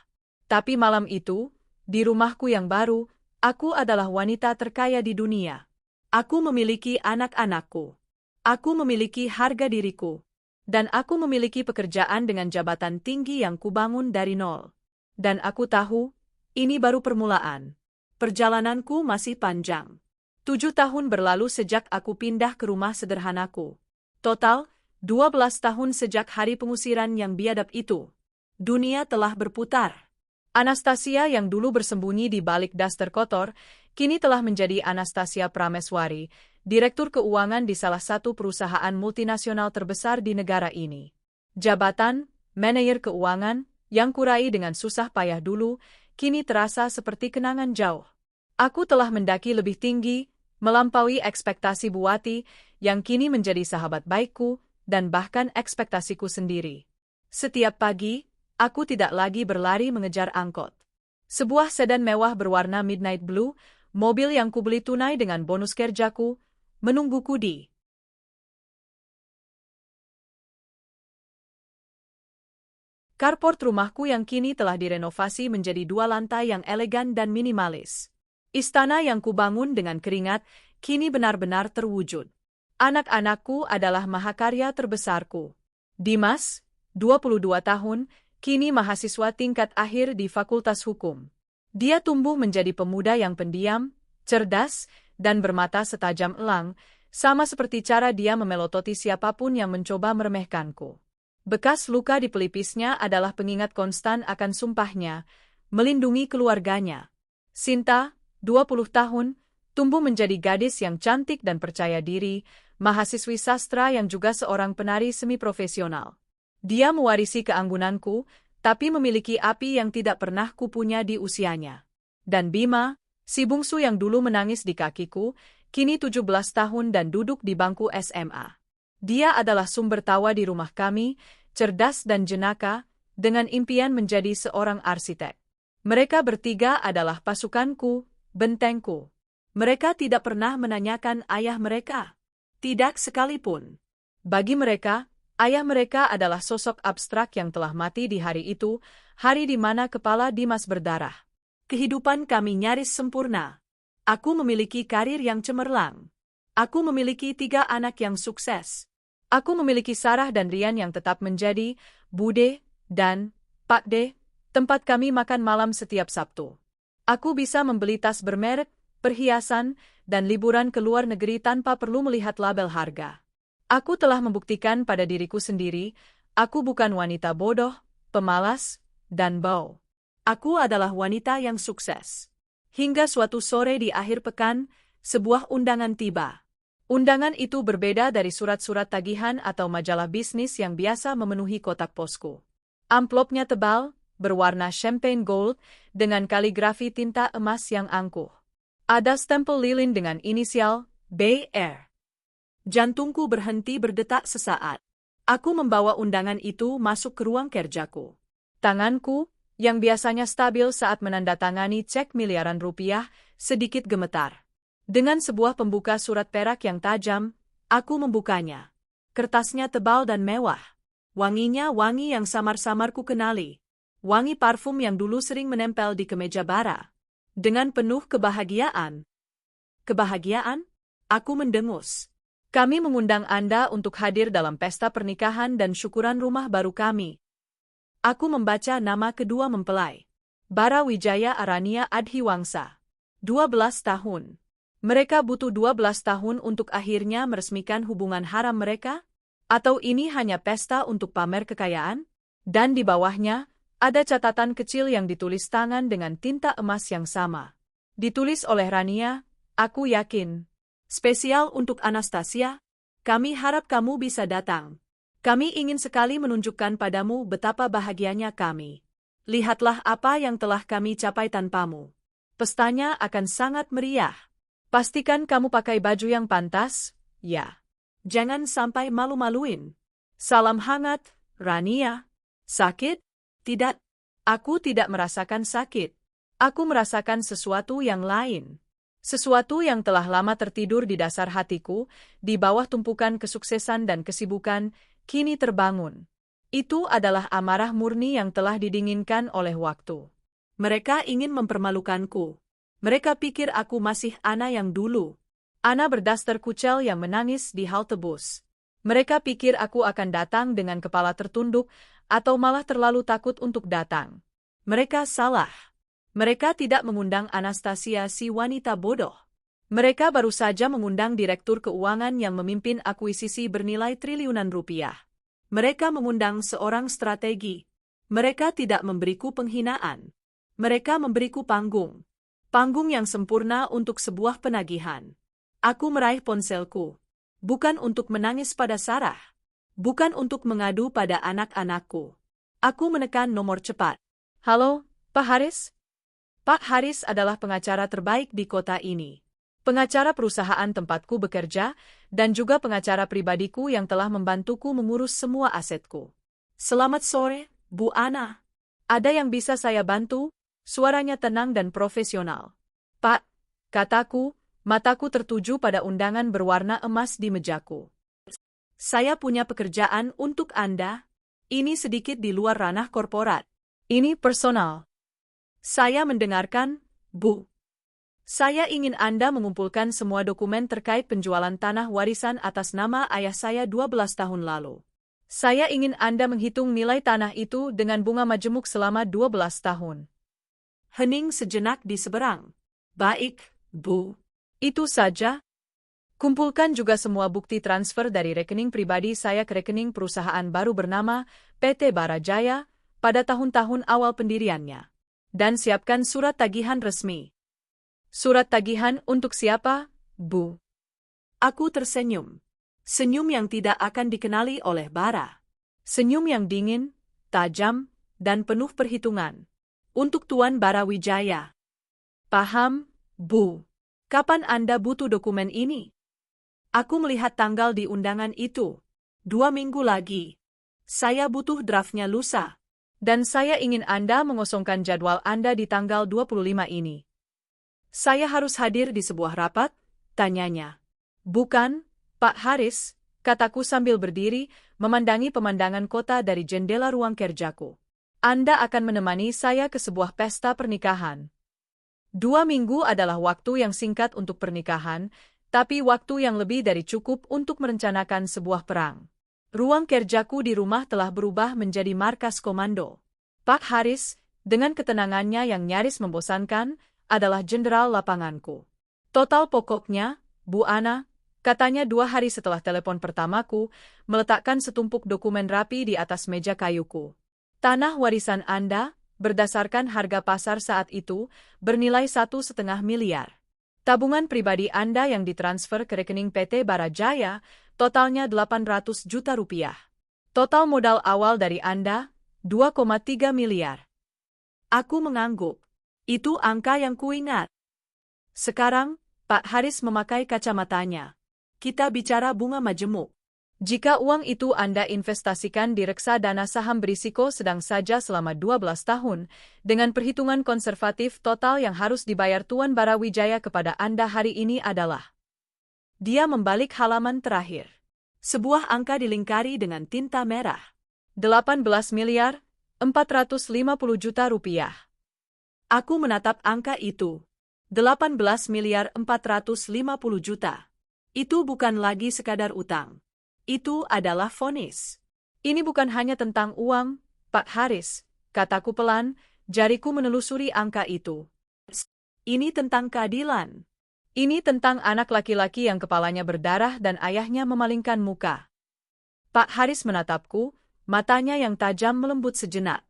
Tapi malam itu, di rumahku yang baru, aku adalah wanita terkaya di dunia. Aku memiliki anak-anakku. Aku memiliki harga diriku. Dan aku memiliki pekerjaan dengan jabatan tinggi yang kubangun dari nol. Dan aku tahu, ini baru permulaan. Perjalananku masih panjang. 7 tahun berlalu sejak aku pindah ke rumah sederhanaku. Total, 12 tahun sejak hari pengusiran yang biadab itu. Dunia telah berputar. Anastasia yang dulu bersembunyi di balik daster kotor, kini telah menjadi Anastasia Prameswari, Direktur Keuangan di salah satu perusahaan multinasional terbesar di negara ini. Jabatan, manajer keuangan, yang kurai dengan susah payah dulu, kini terasa seperti kenangan jauh. Aku telah mendaki lebih tinggi, melampaui ekspektasi Buati, yang kini menjadi sahabat baikku, dan bahkan ekspektasiku sendiri. Setiap pagi, aku tidak lagi berlari mengejar angkot. Sebuah sedan mewah berwarna midnight blue, mobil yang kubeli tunai dengan bonus kerjaku, menungguku di carport rumahku yang kini telah direnovasi menjadi 2 lantai yang elegan dan minimalis. Istana yang kubangun dengan keringat, kini benar-benar terwujud. Anak-anakku adalah mahakarya terbesarku. Dimas, 22 tahun, kini mahasiswa tingkat akhir di Fakultas Hukum. Dia tumbuh menjadi pemuda yang pendiam, cerdas, dan bermata setajam elang, sama seperti cara dia memelototi siapapun yang mencoba meremehkanku. Bekas luka di pelipisnya adalah pengingat konstan akan sumpahnya, melindungi keluarganya. Sinta, 20 tahun, tumbuh menjadi gadis yang cantik dan percaya diri, mahasiswi sastra yang juga seorang penari semi-profesional. Dia mewarisi keanggunanku, tapi memiliki api yang tidak pernah kupunya di usianya. Dan Bima, si bungsu yang dulu menangis di kakiku, kini 17 tahun dan duduk di bangku SMA. Dia adalah sumber tawa di rumah kami, cerdas dan jenaka, dengan impian menjadi seorang arsitek. Mereka bertiga adalah pasukanku, bentengku. Mereka tidak pernah menanyakan ayah mereka. Tidak sekalipun. Bagi mereka, ayah mereka adalah sosok abstrak yang telah mati di hari itu, hari di mana kepala Dimas berdarah. Kehidupan kami nyaris sempurna. Aku memiliki karir yang cemerlang. Aku memiliki 3 anak yang sukses. Aku memiliki Sarah dan Rian yang tetap menjadi Bude dan Pak D, tempat kami makan malam setiap Sabtu. Aku bisa membeli tas bermerek, perhiasan, dan liburan ke luar negeri tanpa perlu melihat label harga. Aku telah membuktikan pada diriku sendiri, aku bukan wanita bodoh, pemalas, dan bau. Aku adalah wanita yang sukses. Hingga suatu sore di akhir pekan, sebuah undangan tiba. Undangan itu berbeda dari surat-surat tagihan atau majalah bisnis yang biasa memenuhi kotak posku. Amplopnya tebal, berwarna champagne gold, dengan kaligrafi tinta emas yang angkuh. Ada stempel lilin dengan inisial BR. Jantungku berhenti berdetak sesaat. Aku membawa undangan itu masuk ke ruang kerjaku. Tanganku, yang biasanya stabil saat menandatangani cek miliaran rupiah, sedikit gemetar. Dengan sebuah pembuka surat perak yang tajam, aku membukanya. Kertasnya tebal dan mewah. Wanginya wangi yang samar-samar ku kenali. Wangi parfum yang dulu sering menempel di kemeja bara. Dengan penuh kebahagiaan. Kebahagiaan? Aku mendengus. Kami mengundang Anda untuk hadir dalam pesta pernikahan dan syukuran rumah baru kami. Aku membaca nama kedua mempelai. Bara Wijaya Arania Adhiwangsa. 12 tahun. Mereka butuh 12 tahun untuk akhirnya meresmikan hubungan haram mereka? Atau ini hanya pesta untuk pamer kekayaan? Dan di bawahnya, ada catatan kecil yang ditulis tangan dengan tinta emas yang sama. Ditulis oleh Rania, aku yakin. Spesial untuk Anastasia, kami harap kamu bisa datang. Kami ingin sekali menunjukkan padamu betapa bahagianya kami. Lihatlah apa yang telah kami capai tanpamu. Pestanya akan sangat meriah. Pastikan kamu pakai baju yang pantas, ya. Jangan sampai malu-maluin. Salam hangat, Rania. Sakit? Tidak. Aku tidak merasakan sakit. Aku merasakan sesuatu yang lain. Sesuatu yang telah lama tertidur di dasar hatiku, di bawah tumpukan kesuksesan dan kesibukan, kini terbangun. Itu adalah amarah murni yang telah didinginkan oleh waktu. Mereka ingin mempermalukanku. Mereka pikir aku masih Ana yang dulu. Ana berdaster kucel yang menangis di halte bus. Mereka pikir aku akan datang dengan kepala tertunduk, atau malah terlalu takut untuk datang. Mereka salah. Mereka tidak mengundang Anastasia si wanita bodoh. Mereka baru saja mengundang direktur keuangan yang memimpin akuisisi bernilai triliunan rupiah. Mereka mengundang seorang strategi. Mereka tidak memberiku penghinaan. Mereka memberiku panggung. Panggung yang sempurna untuk sebuah penagihan. Aku meraih ponselku. Bukan untuk menangis pada Sarah. Bukan untuk mengadu pada anak-anakku. Aku menekan nomor cepat. Halo, Pak Haris? Pak Haris adalah pengacara terbaik di kota ini. Pengacara perusahaan tempatku bekerja, dan juga pengacara pribadiku yang telah membantuku mengurus semua asetku. Selamat sore, Bu Ana. Ada yang bisa saya bantu? Suaranya tenang dan profesional. Pak, kataku, mataku tertuju pada undangan berwarna emas di mejaku. Saya punya pekerjaan untuk Anda. Ini sedikit di luar ranah korporat. Ini personal. Saya mendengarkan, Bu. Saya ingin Anda mengumpulkan semua dokumen terkait penjualan tanah warisan atas nama ayah saya 12 tahun lalu. Saya ingin Anda menghitung nilai tanah itu dengan bunga majemuk selama 12 tahun. Hening sejenak di seberang. Baik, Bu. Itu saja. Kumpulkan juga semua bukti transfer dari rekening pribadi saya ke rekening perusahaan baru bernama PT Barajaya pada tahun-tahun awal pendiriannya. Dan siapkan surat tagihan resmi. Surat tagihan untuk siapa, Bu? Aku tersenyum. Senyum yang tidak akan dikenali oleh Bara. Senyum yang dingin, tajam, dan penuh perhitungan. Untuk Tuan Bara Wijaya. Paham, Bu. Kapan Anda butuh dokumen ini? Aku melihat tanggal di undangan itu. 2 minggu lagi. Saya butuh draftnya lusa. Dan saya ingin Anda mengosongkan jadwal Anda di tanggal 25 ini. Saya harus hadir di sebuah rapat? Tanyanya. Bukan, Pak Haris, kataku sambil berdiri, memandangi pemandangan kota dari jendela ruang kerjaku. Anda akan menemani saya ke sebuah pesta pernikahan. 2 minggu adalah waktu yang singkat untuk pernikahan, tapi waktu yang lebih dari cukup untuk merencanakan sebuah perang. Ruang kerjaku di rumah telah berubah menjadi markas komando. Pak Haris, dengan ketenangannya yang nyaris membosankan, adalah jenderal lapanganku. Total pokoknya, Bu Ana, katanya 2 hari setelah telepon pertamaku, meletakkan setumpuk dokumen rapi di atas meja kayuku. Tanah warisan Anda, berdasarkan harga pasar saat itu, bernilai 1,5 miliar. Tabungan pribadi Anda yang ditransfer ke rekening PT Barajaya, totalnya 800 juta rupiah. Total modal awal dari Anda, 2,3 miliar. Aku mengangguk. Itu angka yang kuingat. Sekarang, Pak Haris memakai kacamatanya. Kita bicara bunga majemuk. Jika uang itu Anda investasikan di reksadana saham berisiko sedang saja selama 12 tahun, dengan perhitungan konservatif total yang harus dibayar Tuan Bara Wijaya kepada Anda hari ini adalah. Dia membalik halaman terakhir. Sebuah angka dilingkari dengan tinta merah. 18 miliar, 450 juta rupiah. Aku menatap angka itu. 18 miliar 450 juta. Itu bukan lagi sekadar utang. Itu adalah vonis. Ini bukan hanya tentang uang, Pak Haris, kataku pelan, jariku menelusuri angka itu. Ini tentang keadilan. Ini tentang anak laki-laki yang kepalanya berdarah dan ayahnya memalingkan muka. Pak Haris menatapku, matanya yang tajam melembut sejenak.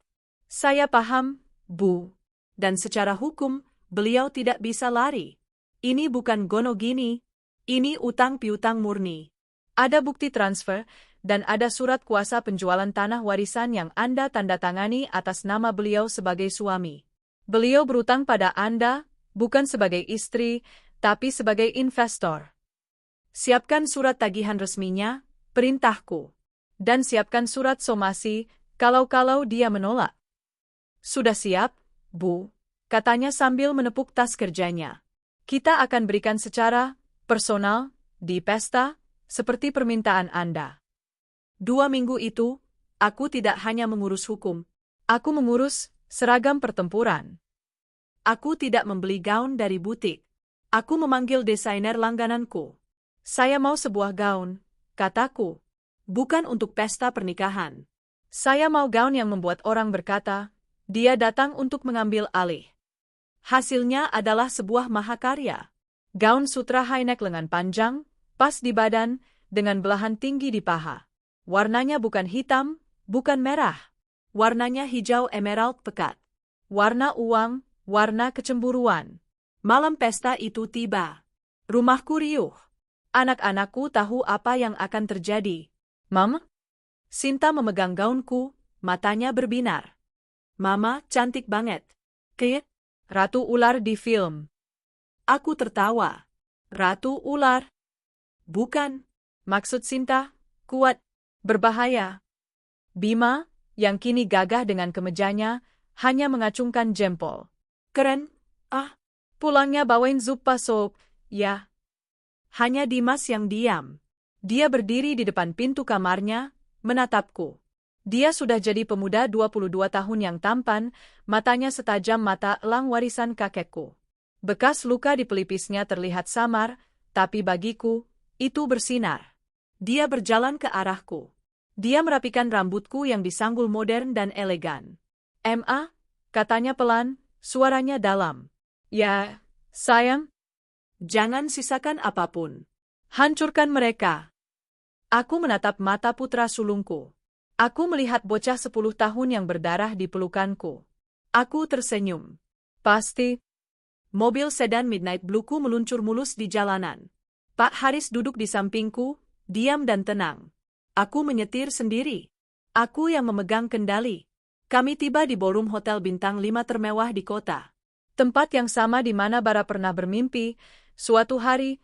Saya paham, Bu. Dan secara hukum, beliau tidak bisa lari. Ini bukan gonogini. Ini utang piutang murni. Ada bukti transfer, dan ada surat kuasa penjualan tanah warisan yang Anda tanda tangani atas nama beliau sebagai suami. Beliau berutang pada Anda, bukan sebagai istri, tapi sebagai investor. Siapkan surat tagihan resminya, perintahku. Dan siapkan surat somasi, kalau-kalau dia menolak. Sudah siap, Bu, katanya sambil menepuk tas kerjanya. Kita akan berikan secara personal, di pesta, seperti permintaan Anda. 2 minggu itu, aku tidak hanya mengurus hukum. Aku mengurus seragam pertempuran. Aku tidak membeli gaun dari butik. Aku memanggil desainer langgananku. Saya mau sebuah gaun, kataku. Bukan untuk pesta pernikahan. Saya mau gaun yang membuat orang berkata, dia datang untuk mengambil alih. Hasilnya adalah sebuah mahakarya. Gaun sutra high neck lengan panjang, pas di badan, dengan belahan tinggi di paha. Warnanya bukan hitam, bukan merah. Warnanya hijau emerald pekat. warna uang, warna kecemburuan. Malam pesta itu tiba. Rumahku riuh. Anak-anakku tahu apa yang akan terjadi. Mama? Sinta memegang gaunku, matanya berbinar. Mama, cantik banget. Kayak Ratu Ular di film. Aku tertawa. Ratu Ular? Bukan. Maksud Sinta, kuat, berbahaya. Bima, yang kini gagah dengan kemejanya, hanya mengacungkan jempol. Keren. Pulangnya bawain zupa sop, ya. Hanya Dimas yang diam. Dia berdiri di depan pintu kamarnya, menatapku. Dia sudah jadi pemuda 22 tahun yang tampan, matanya setajam mata elang warisan kakekku. Bekas luka di pelipisnya terlihat samar, tapi bagiku, itu bersinar. Dia berjalan ke arahku. Dia merapikan rambutku yang disanggul modern dan elegan. "Ma," katanya pelan, suaranya dalam. "Ya, sayang." Jangan sisakan apapun. "Hancurkan mereka." Aku menatap mata putra sulungku. Aku melihat bocah 10 tahun yang berdarah di pelukanku. Aku tersenyum. Pasti. Mobil sedan Midnight Blueku meluncur mulus di jalanan. Pak Haris duduk di sampingku, diam dan tenang. Aku menyetir sendiri. Aku yang memegang kendali. Kami tiba di ballroom hotel bintang 5 termewah di kota. Tempat yang sama di mana Bara pernah bermimpi, suatu hari,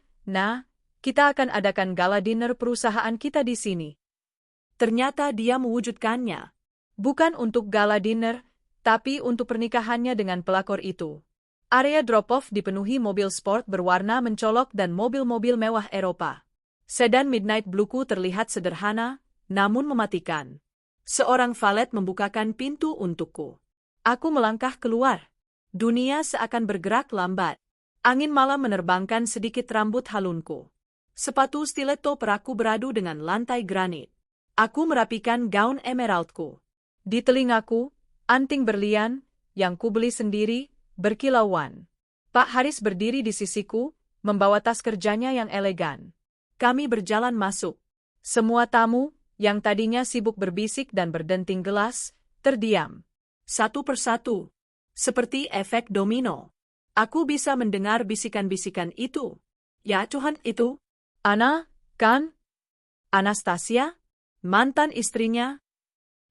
kita akan adakan gala dinner perusahaan kita di sini. Ternyata dia mewujudkannya. Bukan untuk gala dinner, tapi untuk pernikahannya dengan pelakor itu. Area drop-off dipenuhi mobil sport berwarna mencolok dan mobil-mobil mewah Eropa. Sedan Midnight Blueku terlihat sederhana, namun mematikan. Seorang valet membukakan pintu untukku. Aku melangkah keluar. Dunia seakan bergerak lambat. Angin malam menerbangkan sedikit rambut halunku. Sepatu stiletto peraku beradu dengan lantai granit. Aku merapikan gaun emeraldku. Di telingaku, anting berlian, yang kubeli sendiri, berkilauan. Pak Haris berdiri di sisiku, membawa tas kerjanya yang elegan. Kami berjalan masuk. Semua tamu, yang tadinya sibuk berbisik dan berdenting gelas, terdiam. Satu persatu. Seperti efek domino. Aku bisa mendengar bisikan-bisikan itu. "Ya Tuhan, itu Ana, kan? Anastasia? Mantan istrinya?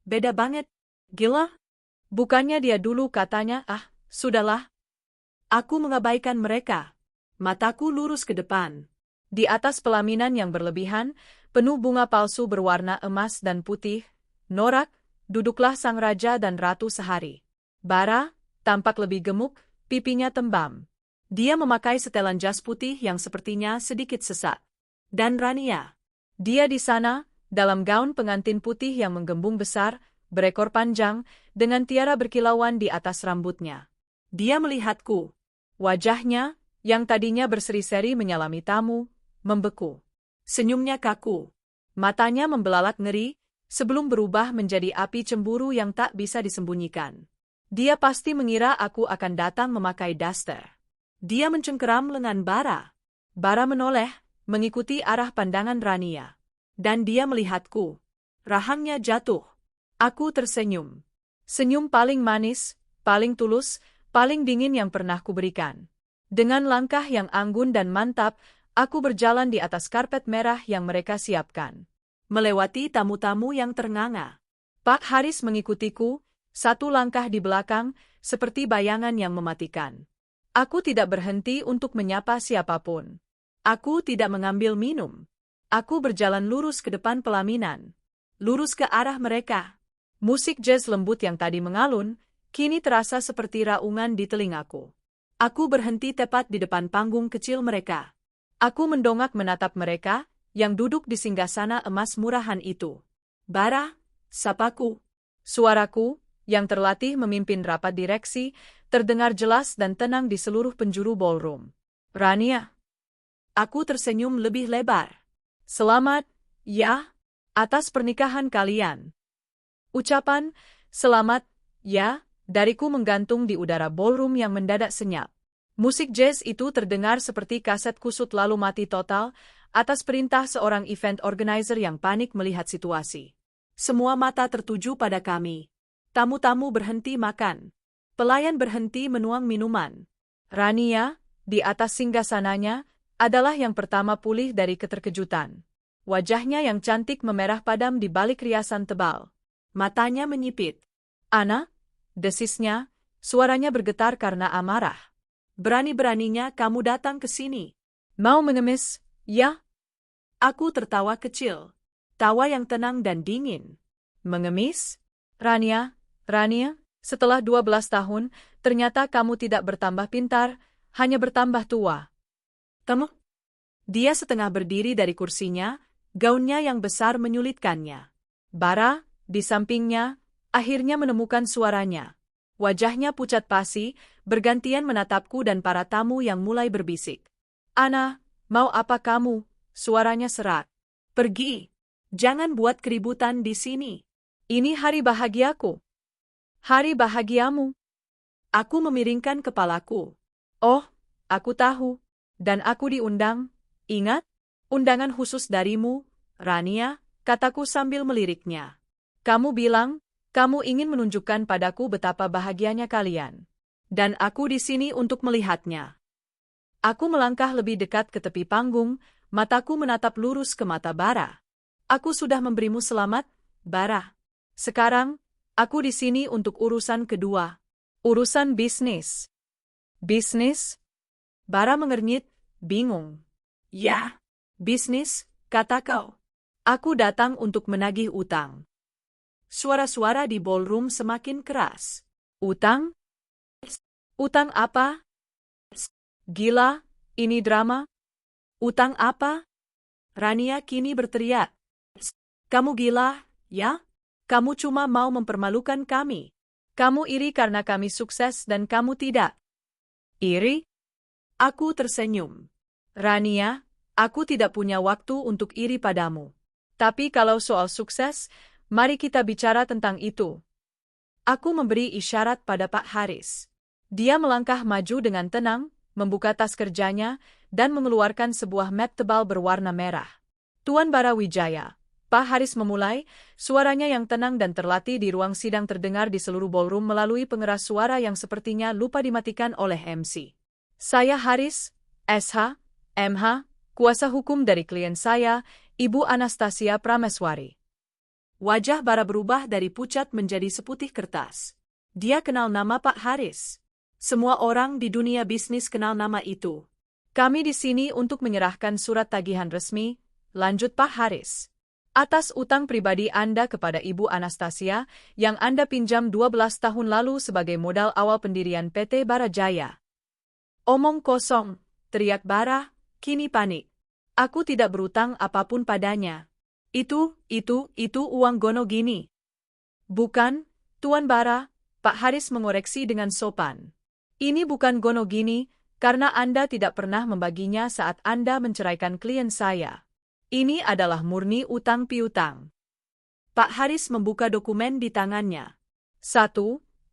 Beda banget. Gila? Bukannya dia dulu," katanya. Sudahlah. Aku mengabaikan mereka. Mataku lurus ke depan. Di atas pelaminan yang berlebihan, penuh bunga palsu berwarna emas dan putih, norak, duduklah sang raja dan ratu sehari. Bara, tampak lebih gemuk, pipinya tembam. Dia memakai setelan jas putih yang sepertinya sedikit sesak. Dan Rania. Dia di sana, dalam gaun pengantin putih yang menggembung besar, berekor panjang, dengan tiara berkilauan di atas rambutnya. Dia melihatku. Wajahnya, yang tadinya berseri-seri menyalami tamu, membeku. Senyumnya kaku. Matanya membelalak ngeri, sebelum berubah menjadi api cemburu yang tak bisa disembunyikan. Dia pasti mengira aku akan datang memakai daster. Dia mencengkeram lengan Bara. Bara menoleh, mengikuti arah pandangan Rania. Dan dia melihatku. Rahangnya jatuh. Aku tersenyum. Senyum paling manis, paling tulus, paling dingin yang pernah kuberikan. Dengan langkah yang anggun dan mantap, aku berjalan di atas karpet merah yang mereka siapkan. Melewati tamu-tamu yang ternganga. Pak Haris mengikutiku, satu langkah di belakang, seperti bayangan yang mematikan. Aku tidak berhenti untuk menyapa siapapun. Aku tidak mengambil minum. Aku berjalan lurus ke depan pelaminan. Lurus ke arah mereka. Musik jazz lembut yang tadi mengalun, kini terasa seperti raungan di telingaku. Aku berhenti tepat di depan panggung kecil mereka. Aku mendongak menatap mereka, yang duduk di singgasana emas murahan itu. "Bara," sapaku. Suaraku, yang terlatih memimpin rapat direksi, terdengar jelas dan tenang di seluruh penjuru ballroom. "Rania." Aku tersenyum lebih lebar. "Selamat, ya, atas pernikahan kalian." Ucapan, "Selamat, ya," dariku menggantung di udara ballroom yang mendadak senyap. Musik jazz itu terdengar seperti kaset kusut lalu mati total, atas perintah seorang event organizer yang panik melihat situasi. Semua mata tertuju pada kami. Tamu-tamu berhenti makan. Pelayan berhenti menuang minuman. Rania, di atas singgasananya, adalah yang pertama pulih dari keterkejutan. Wajahnya yang cantik memerah padam di balik riasan tebal. Matanya menyipit. Ana, desisnya, suaranya bergetar karena amarah. Berani-beraninya kamu datang ke sini. Mau mengemis, ya? Aku tertawa kecil. Tawa yang tenang dan dingin. Mengemis? Rania, setelah 12 tahun, ternyata kamu tidak bertambah pintar, hanya bertambah tua. Kamu? Dia setengah berdiri dari kursinya, gaunnya yang besar menyulitkannya. Bara, di sampingnya, akhirnya menemukan suaranya. Wajahnya pucat pasi, bergantian menatapku dan para tamu yang mulai berbisik. Ana, mau apa kamu? Suaranya serak. Pergi. Jangan buat keributan di sini. Ini hari bahagiaku. Hari bahagiamu. Aku memiringkan kepalaku. Oh, aku tahu. Dan aku diundang. Ingat? Undangan khusus darimu, Rania, kataku sambil meliriknya. Kamu bilang, kamu ingin menunjukkan padaku betapa bahagianya kalian. Dan aku di sini untuk melihatnya. Aku melangkah lebih dekat ke tepi panggung, mataku menatap lurus ke mata Bara. Aku sudah memberimu selamat, Bara. Sekarang, aku di sini untuk urusan kedua. Urusan bisnis. Bisnis? Bara mengernyit, bingung. Ya, bisnis, kata kau. Aku datang untuk menagih utang. Suara-suara di ballroom semakin keras. Utang? Utang apa? Gila, ini drama? Utang apa? Rania kini berteriak. Kamu gila, ya? Kamu cuma mau mempermalukan kami. Kamu iri karena kami sukses dan kamu tidak. Iri? Aku tersenyum. Rania, aku tidak punya waktu untuk iri padamu. Tapi kalau soal sukses, mari kita bicara tentang itu. Aku memberi isyarat pada Pak Haris. Dia melangkah maju dengan tenang, membuka tas kerjanya, dan mengeluarkan sebuah map tebal berwarna merah. Tuan Barawijaya. Pak Haris memulai, suaranya yang tenang dan terlatih di ruang sidang terdengar di seluruh ballroom melalui pengeras suara yang sepertinya lupa dimatikan oleh MC. Saya Haris, SH, MH, kuasa hukum dari klien saya, Ibu Anastasia Prameswari. Wajah Bara berubah dari pucat menjadi seputih kertas. Dia kenal nama Pak Haris. Semua orang di dunia bisnis kenal nama itu. Kami di sini untuk menyerahkan surat tagihan resmi, lanjut Pak Haris. Atas utang pribadi Anda kepada Ibu Anastasia yang Anda pinjam 12 tahun lalu sebagai modal awal pendirian PT Barajaya. Omong kosong, teriak Bara, kini panik. Aku tidak berutang apapun padanya. Itu uang gono gini. Bukan, Tuan Bara, Pak Haris mengoreksi dengan sopan. Ini bukan gono gini, karena Anda tidak pernah membaginya saat Anda menceraikan klien saya. Ini adalah murni utang piutang. Pak Haris membuka dokumen di tangannya. 1.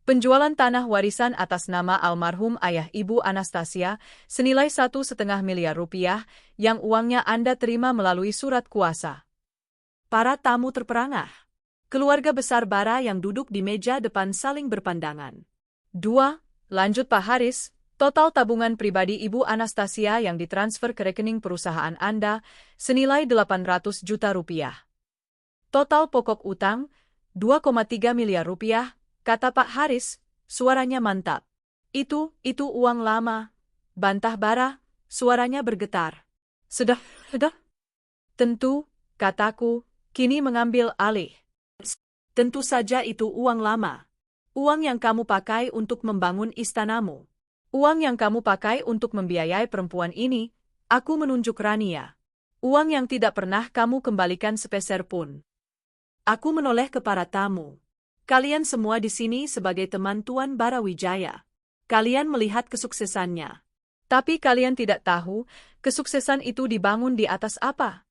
Penjualan tanah warisan atas nama almarhum ayah Ibu Anastasia senilai 1,5 miliar rupiah yang uangnya Anda terima melalui surat kuasa. Para tamu terperangah. Keluarga besar Bara yang duduk di meja depan saling berpandangan. 2. Lanjut Pak Haris, total tabungan pribadi Ibu Anastasia yang ditransfer ke rekening perusahaan Anda senilai 800 juta rupiah. Total pokok utang 2,3 miliar rupiah, kata Pak Haris, suaranya mantap. Itu uang lama, bantah Bara, suaranya bergetar. Sudah. Tentu, kataku, kini mengambil alih. Tentu saja itu uang lama. Uang yang kamu pakai untuk membangun istanamu. Uang yang kamu pakai untuk membiayai perempuan ini, aku menunjuk Rania. Uang yang tidak pernah kamu kembalikan sepeser pun. Aku menoleh ke para tamu. Kalian semua di sini sebagai teman Tuan Barawijaya. Kalian melihat kesuksesannya. Tapi kalian tidak tahu, kesuksesan itu dibangun di atas apa?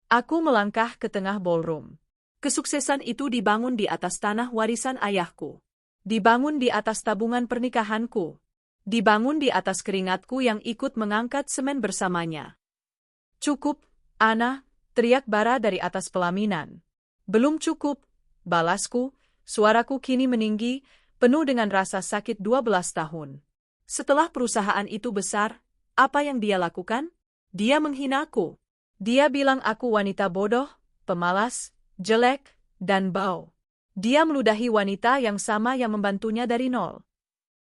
Aku melangkah ke tengah ballroom. Kesuksesan itu dibangun di atas tanah warisan ayahku. Dibangun di atas tabungan pernikahanku. Dibangun di atas keringatku yang ikut mengangkat semen bersamanya. Cukup, Ana, teriak Bara dari atas pelaminan. Belum cukup, balasku, suaraku kini meninggi, penuh dengan rasa sakit 12 tahun. Setelah perusahaan itu besar, apa yang dia lakukan? Dia menghinaku. Dia bilang aku wanita bodoh, pemalas, jelek, dan bau. Dia meludahi wanita yang sama yang membantunya dari nol.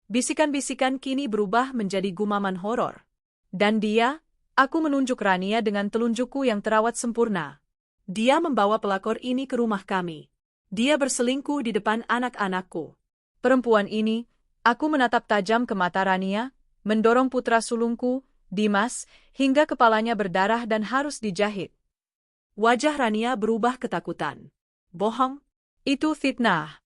Bisikan-bisikan kini berubah menjadi gumaman horor. Dan dia, aku menunjuk Rania dengan telunjukku yang terawat sempurna. Dia membawa pelakor ini ke rumah kami. Dia berselingkuh di depan anak-anakku. Perempuan ini, aku menatap tajam ke mata Rania, mendorong putra sulungku, Dimas, hingga kepalanya berdarah dan harus dijahit. Wajah Rania berubah ketakutan. Bohong. Itu fitnah.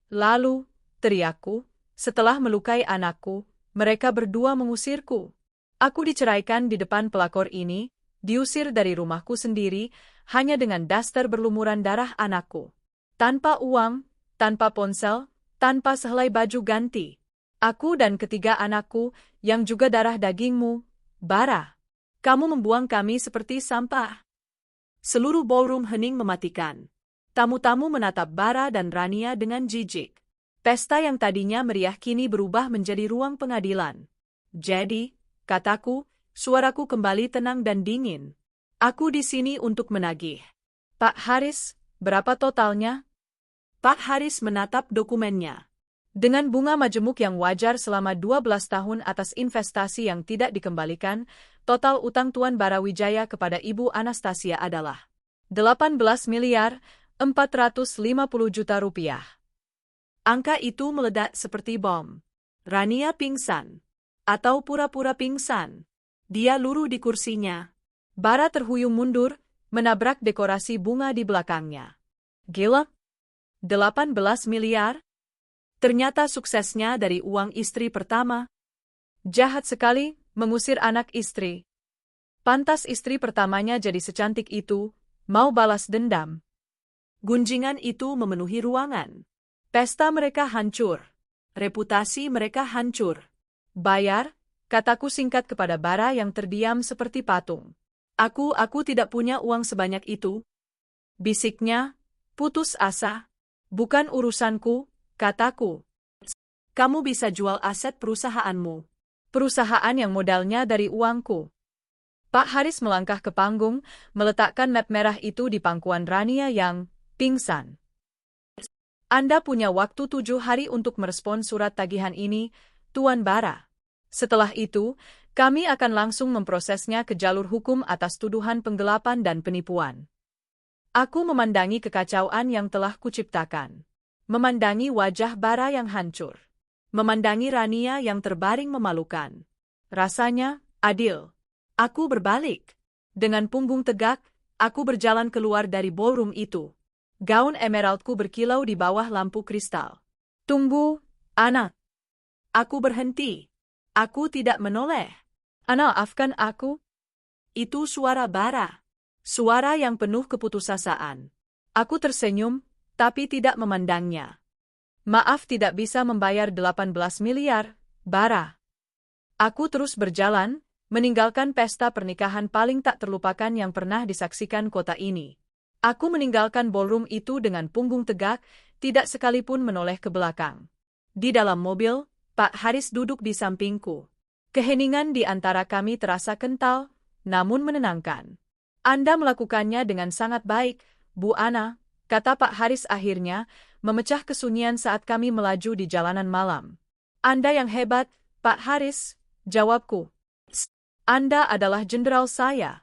Lalu, teriakku, setelah melukai anakku, mereka berdua mengusirku. Aku diceraikan di depan pelakor ini, diusir dari rumahku sendiri, hanya dengan daster berlumuran darah anakku. Tanpa uang, tanpa ponsel, tanpa sehelai baju ganti. Aku dan ketiga anakku, yang juga darah dagingmu, Bara. Kamu membuang kami seperti sampah. Seluruh ballroom hening mematikan. Tamu-tamu menatap Bara dan Rania dengan jijik. Pesta yang tadinya meriah kini berubah menjadi ruang pengadilan. Jadi, kataku, suaraku kembali tenang dan dingin. Aku di sini untuk menagih. Pak Haris, berapa totalnya? Pak Haris menatap dokumennya. Dengan bunga majemuk yang wajar selama 12 tahun atas investasi yang tidak dikembalikan, total utang Tuan Barawijaya kepada Ibu Anastasia adalah 18.450.000.000 rupiah. Angka itu meledak seperti bom. Rania pingsan. Atau pura-pura pingsan. Dia luruh di kursinya. Bara terhuyung mundur, menabrak dekorasi bunga di belakangnya. Gila? 18 miliar? Ternyata suksesnya dari uang istri pertama. Jahat sekali, mengusir anak istri. Pantas istri pertamanya jadi secantik itu, mau balas dendam. Gunjingan itu memenuhi ruangan. Pesta mereka hancur. Reputasi mereka hancur. Bayar, kataku singkat kepada Bara yang terdiam seperti patung. Aku tidak punya uang sebanyak itu. Bisiknya, putus asa. Bukan urusanku, kataku. Kamu bisa jual aset perusahaanmu. Perusahaan yang modalnya dari uangku. Pak Haris melangkah ke panggung, meletakkan map merah itu di pangkuan Rania yang pingsan. Anda punya waktu 7 hari untuk merespon surat tagihan ini, Tuan Bara. Setelah itu, kami akan langsung memprosesnya ke jalur hukum atas tuduhan penggelapan dan penipuan. Aku memandangi kekacauan yang telah kuciptakan. Memandangi wajah Bara yang hancur. Memandangi Rania yang terbaring memalukan. Rasanya adil. Aku berbalik. Dengan punggung tegak, aku berjalan keluar dari ballroom itu. Gaun emeraldku berkilau di bawah lampu kristal. Tunggu, anak. Aku berhenti. Aku tidak menoleh. Anak, maafkan aku. Itu suara Bara. Suara yang penuh keputusasaan. Aku tersenyum, tapi tidak memandangnya. Maaf tidak bisa membayar 18 miliar, Bara. Aku terus berjalan, meninggalkan pesta pernikahan paling tak terlupakan yang pernah disaksikan kota ini. Aku meninggalkan ballroom itu dengan punggung tegak, tidak sekalipun menoleh ke belakang. Di dalam mobil, Pak Haris duduk di sampingku. Keheningan di antara kami terasa kental, namun menenangkan. Anda melakukannya dengan sangat baik, Bu Ana, kata Pak Haris akhirnya, memecah kesunyian saat kami melaju di jalanan malam. Anda yang hebat, Pak Haris, jawabku. Anda adalah jenderal saya.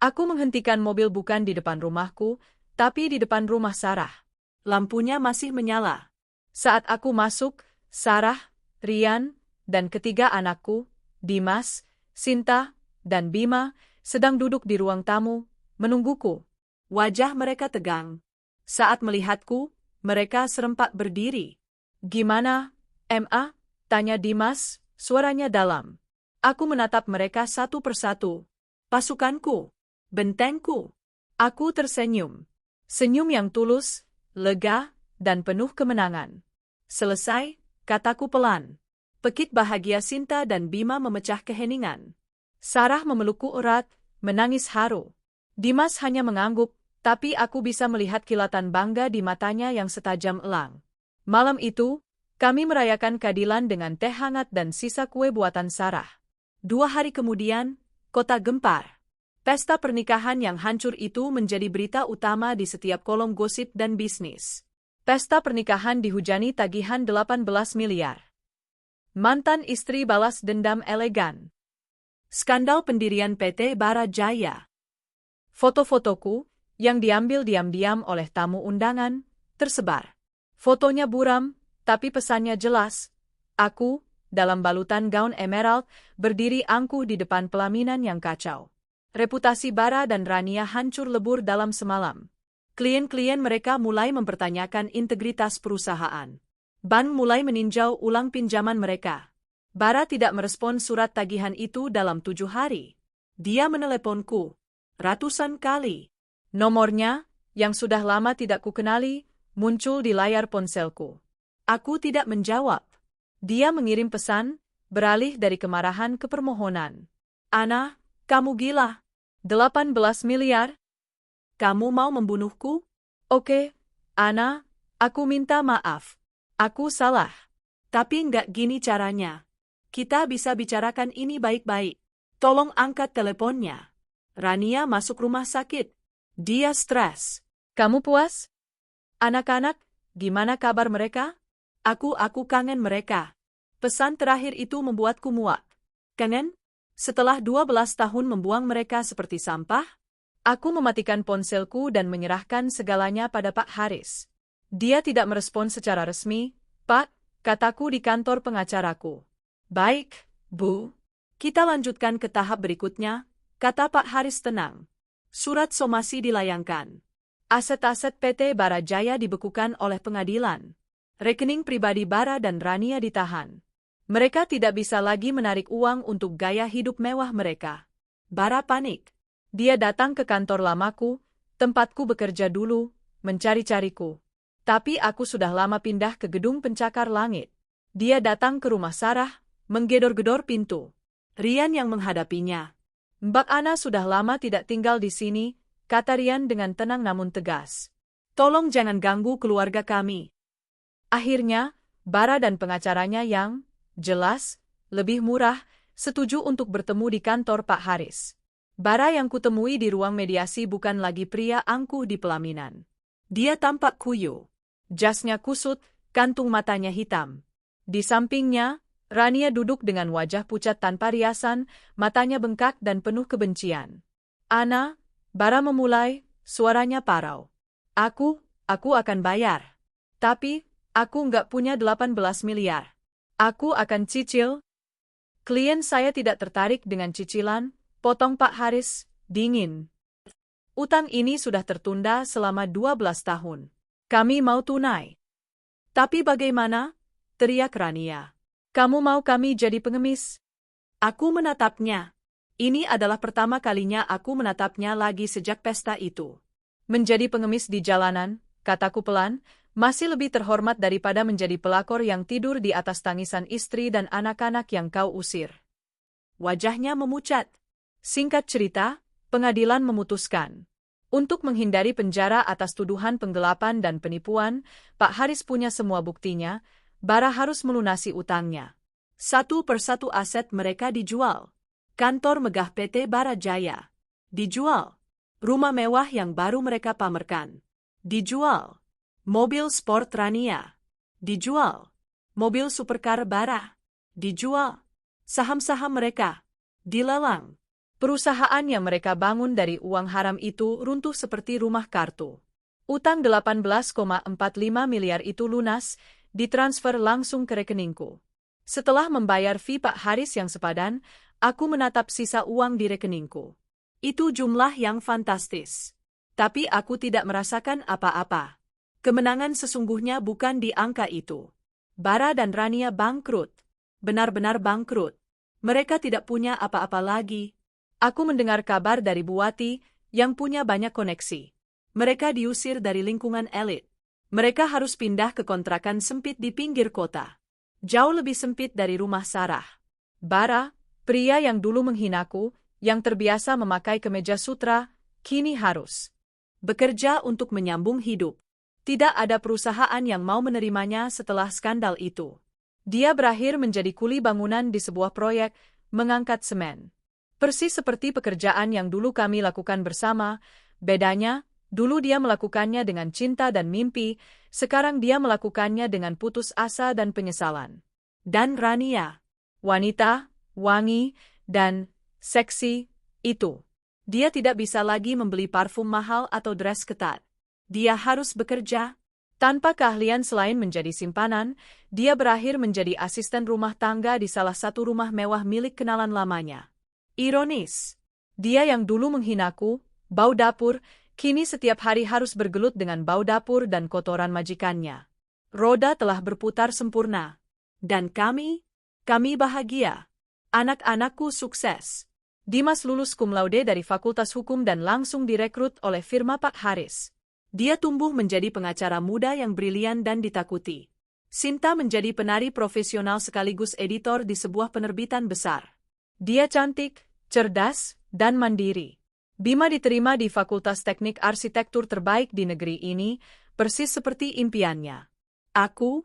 Aku menghentikan mobil bukan di depan rumahku, tapi di depan rumah Sarah. Lampunya masih menyala. Saat aku masuk, Sarah, Rian, dan ketiga anakku, Dimas, Sinta, dan Bima, sedang duduk di ruang tamu, menungguku. Wajah mereka tegang. Saat melihatku, mereka serempak berdiri. Gimana, Ma? Tanya Dimas, suaranya dalam. Aku menatap mereka satu persatu. Pasukanku. Bentengku. Aku tersenyum. Senyum yang tulus, lega, dan penuh kemenangan. Selesai, kataku pelan. Pekik bahagia Sinta dan Bima memecah keheningan. Sarah memelukku erat, menangis haru. Dimas hanya mengangguk, tapi aku bisa melihat kilatan bangga di matanya yang setajam elang. Malam itu, Kami merayakan keadilan dengan teh hangat dan sisa kue buatan Sarah. 2 hari kemudian, kota gempar. Pesta pernikahan yang hancur itu menjadi berita utama di setiap kolom gosip dan bisnis. Pesta pernikahan dihujani tagihan 18 miliar. Mantan istri balas dendam elegan. Skandal pendirian PT Bara Jaya. Foto-fotoku, yang diambil diam-diam oleh tamu undangan, tersebar. Fotonya buram, tapi pesannya jelas. Aku, dalam balutan gaun emerald, berdiri angkuh di depan pelaminan yang kacau. Reputasi Bara dan Rania hancur lebur dalam semalam. Klien-klien mereka mulai mempertanyakan integritas perusahaan. Bank mulai meninjau ulang pinjaman mereka. Bara tidak merespon surat tagihan itu dalam 7 hari. Dia meneleponku ratusan kali. Nomornya, yang sudah lama tidak kukenali, muncul di layar ponselku. Aku tidak menjawab. Dia mengirim pesan, beralih dari kemarahan ke permohonan. Ana, kamu gila. 18 miliar? Kamu mau membunuhku? Oke, Ana, aku minta maaf. Aku salah. Tapi nggak gini caranya. Kita bisa bicarakan ini baik-baik. Tolong angkat teleponnya. Rania masuk rumah sakit. Dia stres. Kamu puas? Anak-anak, gimana kabar mereka? Aku kangen mereka. Pesan terakhir itu membuatku muak. Kangen? Setelah 12 tahun membuang mereka seperti sampah? Aku mematikan ponselku dan menyerahkan segalanya pada Pak Haris. Dia tidak merespon secara resmi. Pak, kataku di kantor pengacaraku. Baik, Bu. Kita lanjutkan ke tahap berikutnya, kata Pak Haris tenang. Surat somasi dilayangkan. Aset-aset PT Bara Jaya dibekukan oleh pengadilan. Rekening pribadi Bara dan Rania ditahan. Mereka tidak bisa lagi menarik uang untuk gaya hidup mewah mereka. Bara panik. Dia datang ke kantor lamaku, tempatku bekerja dulu, mencari-cariku. Tapi aku sudah lama pindah ke gedung pencakar langit. Dia datang ke rumah Sarah, menggedor-gedor pintu. Rian yang menghadapinya. Mbak Ana sudah lama tidak tinggal di sini, kata Rian dengan tenang namun tegas. Tolong jangan ganggu keluarga kami. Akhirnya, Bara dan pengacaranya yang jelas, lebih murah, setuju untuk bertemu di kantor Pak Haris. Bara yang kutemui di ruang mediasi bukan lagi pria angkuh di pelaminan. Dia tampak kuyup. Jasnya kusut, kantung matanya hitam. Di sampingnya, Rania duduk dengan wajah pucat tanpa riasan, matanya bengkak dan penuh kebencian. Ana, Bara memulai, suaranya parau. Aku akan bayar. Tapi, aku nggak punya 18 miliar. Aku akan cicil. Klien saya tidak tertarik dengan cicilan, potong Pak Haris, dingin. Utang ini sudah tertunda selama 12 tahun. Kami mau tunai. Tapi bagaimana? Teriak Rania. Kamu mau kami jadi pengemis? Aku menatapnya. Ini adalah pertama kalinya aku menatapnya lagi sejak pesta itu. Menjadi pengemis di jalanan, kataku pelan, masih lebih terhormat daripada menjadi pelakor yang tidur di atas tangisan istri dan anak-anak yang kau usir. Wajahnya memucat. Singkat cerita, pengadilan memutuskan. Untuk menghindari penjara atas tuduhan penggelapan dan penipuan, Pak Haris punya semua buktinya, Bara harus melunasi utangnya. Satu persatu aset mereka dijual. Kantor megah PT Bara Jaya dijual. Rumah mewah yang baru mereka pamerkan dijual. Mobil sport Rania dijual. Mobil supercar Bara dijual. Saham-saham mereka dilelang. Perusahaan yang mereka bangun dari uang haram itu runtuh seperti rumah kartu. Utang 18,45 miliar itu lunas, ditransfer langsung ke rekeningku. Setelah membayar fee Pak Haris yang sepadan, aku menatap sisa uang di rekeningku. Itu jumlah yang fantastis. Tapi aku tidak merasakan apa-apa. Kemenangan sesungguhnya bukan di angka itu. Bara dan Rania bangkrut. Benar-benar bangkrut. Mereka tidak punya apa-apa lagi. Aku mendengar kabar dari Buati yang punya banyak koneksi. Mereka diusir dari lingkungan elit. Mereka harus pindah ke kontrakan sempit di pinggir kota. Jauh lebih sempit dari rumah Sarah. Bara, pria yang dulu menghinaku, yang terbiasa memakai kemeja sutra, kini harus bekerja untuk menyambung hidup. Tidak ada perusahaan yang mau menerimanya setelah skandal itu. Dia berakhir menjadi kuli bangunan di sebuah proyek mengangkat semen. Persis seperti pekerjaan yang dulu kami lakukan bersama, bedanya, dulu dia melakukannya dengan cinta dan mimpi, sekarang dia melakukannya dengan putus asa dan penyesalan. Dan Rania, wanita, wangi, dan seksi, itu. Dia tidak bisa lagi membeli parfum mahal atau dress ketat. Dia harus bekerja. Tanpa keahlian selain menjadi simpanan, dia berakhir menjadi asisten rumah tangga di salah satu rumah mewah milik kenalan lamanya. Ironis. Dia yang dulu menghinaku, bau dapur, kini setiap hari harus bergelut dengan bau dapur dan kotoran majikannya. Roda telah berputar sempurna. Dan kami bahagia. Anak-anakku sukses. Dimas lulus cum laude dari Fakultas Hukum dan langsung direkrut oleh firma Pak Haris. Dia tumbuh menjadi pengacara muda yang brilian dan ditakuti. Sinta menjadi penari profesional sekaligus editor di sebuah penerbitan besar. Dia cantik, cerdas, dan mandiri. Bima diterima di Fakultas Teknik Arsitektur terbaik di negeri ini, persis seperti impiannya. Aku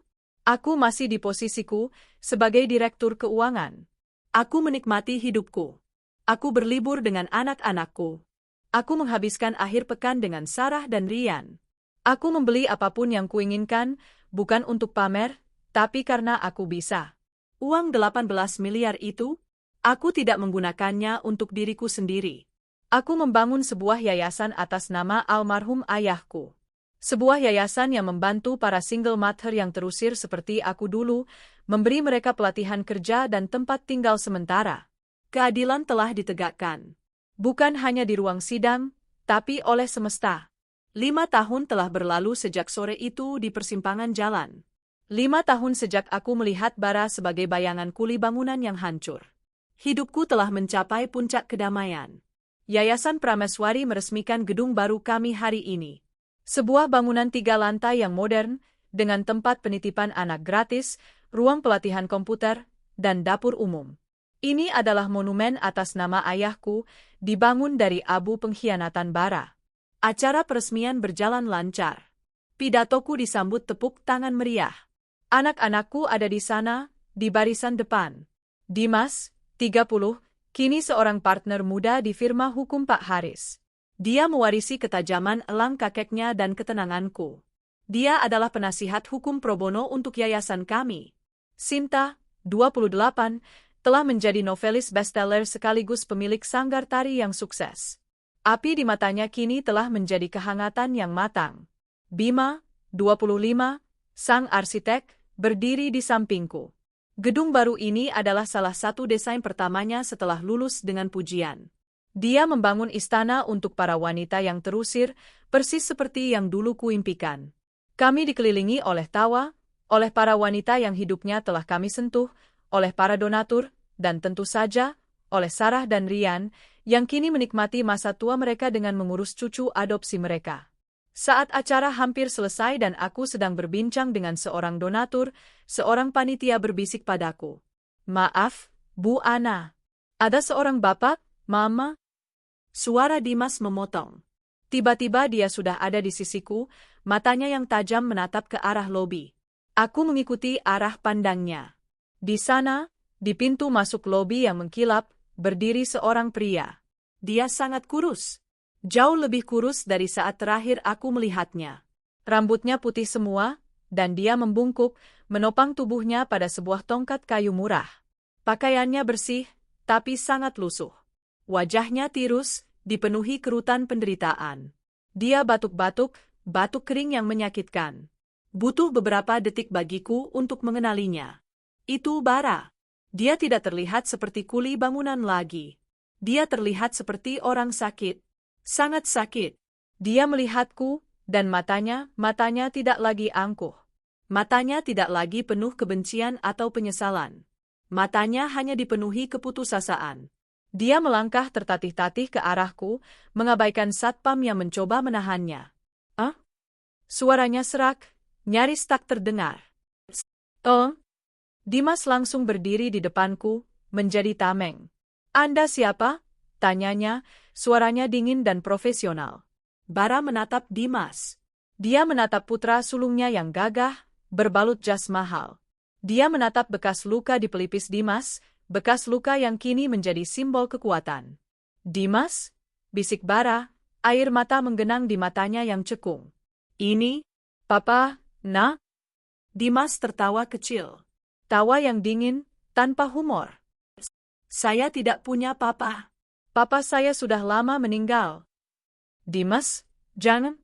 masih di posisiku sebagai direktur keuangan. Aku menikmati hidupku. Aku berlibur dengan anak-anakku. Aku menghabiskan akhir pekan dengan Sarah dan Rian. Aku membeli apapun yang kuinginkan, bukan untuk pamer, tapi karena aku bisa. Uang 18 miliar itu, aku tidak menggunakannya untuk diriku sendiri. Aku membangun sebuah yayasan atas nama almarhum ayahku. Sebuah yayasan yang membantu para single mother yang terusir seperti aku dulu, memberi mereka pelatihan kerja dan tempat tinggal sementara. Keadilan telah ditegakkan. Bukan hanya di ruang sidang, tapi oleh semesta. 5 tahun telah berlalu sejak sore itu di persimpangan jalan. 5 tahun sejak aku melihat bara sebagai bayangan kuli bangunan yang hancur. Hidupku telah mencapai puncak kedamaian. Yayasan Prameswari meresmikan gedung baru kami hari ini. Sebuah bangunan 3 lantai yang modern, dengan tempat penitipan anak gratis, ruang pelatihan komputer, dan dapur umum. Ini adalah monumen atas nama ayahku, dibangun dari abu pengkhianatan bara. Acara peresmian berjalan lancar. Pidatoku disambut tepuk tangan meriah. Anak-anakku ada di sana, di barisan depan. Dimas, 30, kini seorang partner muda di firma hukum Pak Haris. Dia mewarisi ketajaman elang kakeknya dan ketenanganku. Dia adalah penasihat hukum pro bono untuk yayasan kami. Sinta, 28, telah menjadi novelis bestseller sekaligus pemilik sanggar tari yang sukses. Api di matanya kini telah menjadi kehangatan yang matang. Bima, 25, sang arsitek, berdiri di sampingku. Gedung baru ini adalah salah satu desain pertamanya setelah lulus dengan pujian. Dia membangun istana untuk para wanita yang terusir, persis seperti yang dulu kuimpikan. Kami dikelilingi oleh tawa, oleh para wanita yang hidupnya telah kami sentuh, oleh para donatur, dan tentu saja, oleh Sarah dan Rian, yang kini menikmati masa tua mereka dengan mengurus cucu adopsi mereka. Saat acara hampir selesai dan aku sedang berbincang dengan seorang donatur, seorang panitia berbisik padaku. "Maaf, Bu Ana. Ada seorang bapak, Mama?" Suara Dimas memotong. Tiba-tiba dia sudah ada di sisiku, matanya yang tajam menatap ke arah lobi. Aku mengikuti arah pandangnya. Di sana, di pintu masuk lobi yang mengkilap, berdiri seorang pria. Dia sangat kurus. Jauh lebih kurus dari saat terakhir aku melihatnya. Rambutnya putih semua, dan dia membungkuk, menopang tubuhnya pada sebuah tongkat kayu murah. Pakaiannya bersih, tapi sangat lusuh. Wajahnya tirus, dipenuhi kerutan penderitaan. Dia batuk-batuk, batuk kering yang menyakitkan. Butuh beberapa detik bagiku untuk mengenalinya. Itu Bara. Dia tidak terlihat seperti kuli bangunan lagi. Dia terlihat seperti orang sakit. Sangat sakit. Dia melihatku, dan matanya tidak lagi angkuh. Matanya tidak lagi penuh kebencian atau penyesalan. Matanya hanya dipenuhi keputusasaan. Dia melangkah tertatih-tatih ke arahku, mengabaikan satpam yang mencoba menahannya. "Ah?" Suaranya serak, nyaris tak terdengar. "Oh?" Dimas langsung berdiri di depanku, menjadi tameng. "Anda siapa?" tanyanya, suaranya dingin dan profesional. Bara menatap Dimas. Dia menatap putra sulungnya yang gagah, berbalut jas mahal. Dia menatap bekas luka di pelipis Dimas, bekas luka yang kini menjadi simbol kekuatan. Dimas, bisik Bara, air mata menggenang di matanya yang cekung. Ini, Papa, Nak? Dimas tertawa kecil. Tawa yang dingin, tanpa humor. Saya tidak punya papa. Papa saya sudah lama meninggal. Dimas, jangan.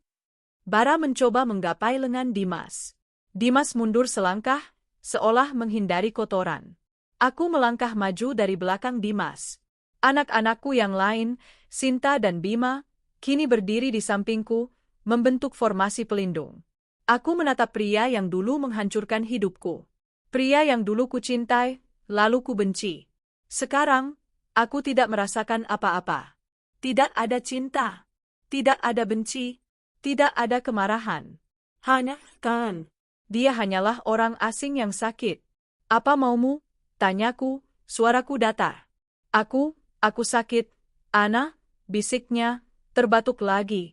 Bara mencoba menggapai lengan Dimas. Dimas mundur selangkah, seolah menghindari kotoran. Aku melangkah maju dari belakang Dimas. Anak-anakku yang lain, Sinta dan Bima, kini berdiri di sampingku, membentuk formasi pelindung. Aku menatap pria yang dulu menghancurkan hidupku. Pria yang dulu kucintai, lalu ku benci. Sekarang, aku tidak merasakan apa-apa. Tidak ada cinta. Tidak ada benci. Tidak ada kemarahan. Hanya kan. Dia hanyalah orang asing yang sakit. Apa maumu? Tanyaku, suaraku datar. Aku sakit. Ana, bisiknya, terbatuk lagi.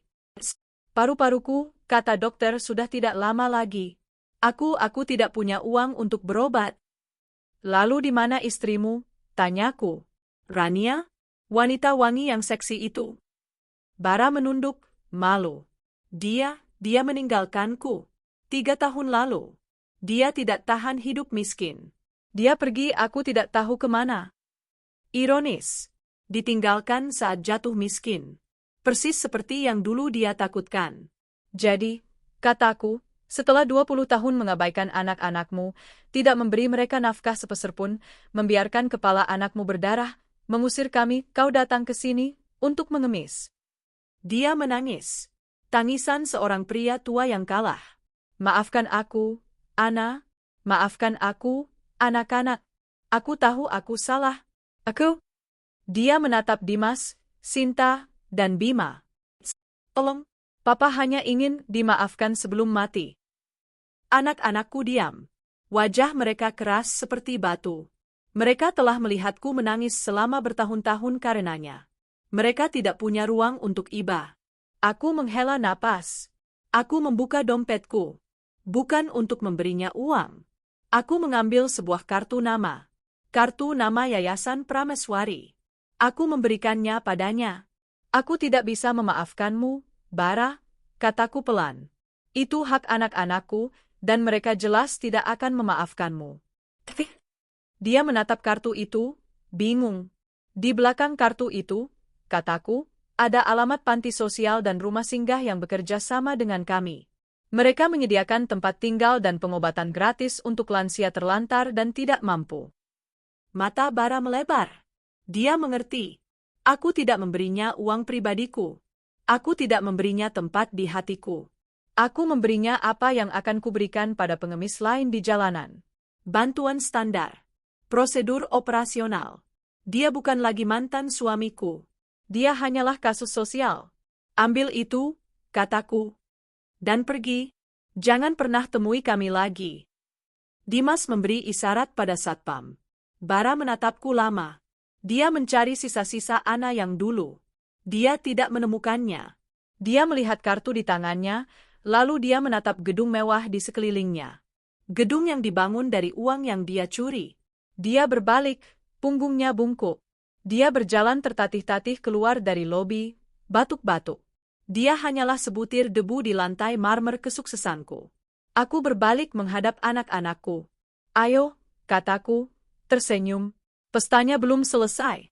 Paru-paruku, kata dokter, sudah tidak lama lagi. Aku tidak punya uang untuk berobat. Lalu di mana istrimu? Tanyaku. Rania? Wanita wangi yang seksi itu. Bara menunduk, malu. Dia meninggalkanku. 3 tahun lalu. Dia tidak tahan hidup miskin. Dia pergi, aku tidak tahu kemana. Ironis. Ditinggalkan saat jatuh miskin. Persis seperti yang dulu dia takutkan. Jadi, kataku, setelah 20 tahun mengabaikan anak-anakmu, tidak memberi mereka nafkah sepeser pun, membiarkan kepala anakmu berdarah, mengusir kami, kau datang ke sini, untuk mengemis. Dia menangis. Tangisan seorang pria tua yang kalah. Maafkan aku, Ana. Maafkan aku, anak-anak. Aku tahu aku salah. Aku. Dia menatap Dimas, Sinta, dan Bima. Tolong. Papa hanya ingin dimaafkan sebelum mati. Anak-anakku diam. Wajah mereka keras seperti batu. Mereka telah melihatku menangis selama bertahun-tahun karenanya. Mereka tidak punya ruang untuk iba. Aku menghela napas. Aku membuka dompetku. Bukan untuk memberinya uang. Aku mengambil sebuah kartu nama. Kartu nama Yayasan Prameswari. Aku memberikannya padanya. Aku tidak bisa memaafkanmu, Bara, kataku pelan. Itu hak anak-anakku, dan mereka jelas tidak akan memaafkanmu. Dia menatap kartu itu, bingung. Di belakang kartu itu, kataku, ada alamat panti sosial dan rumah singgah yang bekerja sama dengan kami. Mereka menyediakan tempat tinggal dan pengobatan gratis untuk lansia terlantar dan tidak mampu. Mata Bara melebar. Dia mengerti. Aku tidak memberinya uang pribadiku. Aku tidak memberinya tempat di hatiku. Aku memberinya apa yang akan kuberikan pada pengemis lain di jalanan. Bantuan standar. Prosedur operasional. Dia bukan lagi mantan suamiku. Dia hanyalah kasus sosial. Ambil itu, kataku. Dan pergi. Jangan pernah temui kami lagi. Dimas memberi isyarat pada satpam. Bara menatapku lama. Dia mencari sisa-sisa Ana yang dulu. Dia tidak menemukannya. Dia melihat kartu di tangannya, lalu dia menatap gedung mewah di sekelilingnya. Gedung yang dibangun dari uang yang dia curi. Dia berbalik, punggungnya bungkuk. Dia berjalan tertatih-tatih keluar dari lobi, batuk-batuk. Dia hanyalah sebutir debu di lantai marmer kesuksesanku. Aku berbalik menghadap anak-anakku. Ayo, kataku, tersenyum. Pestanya belum selesai.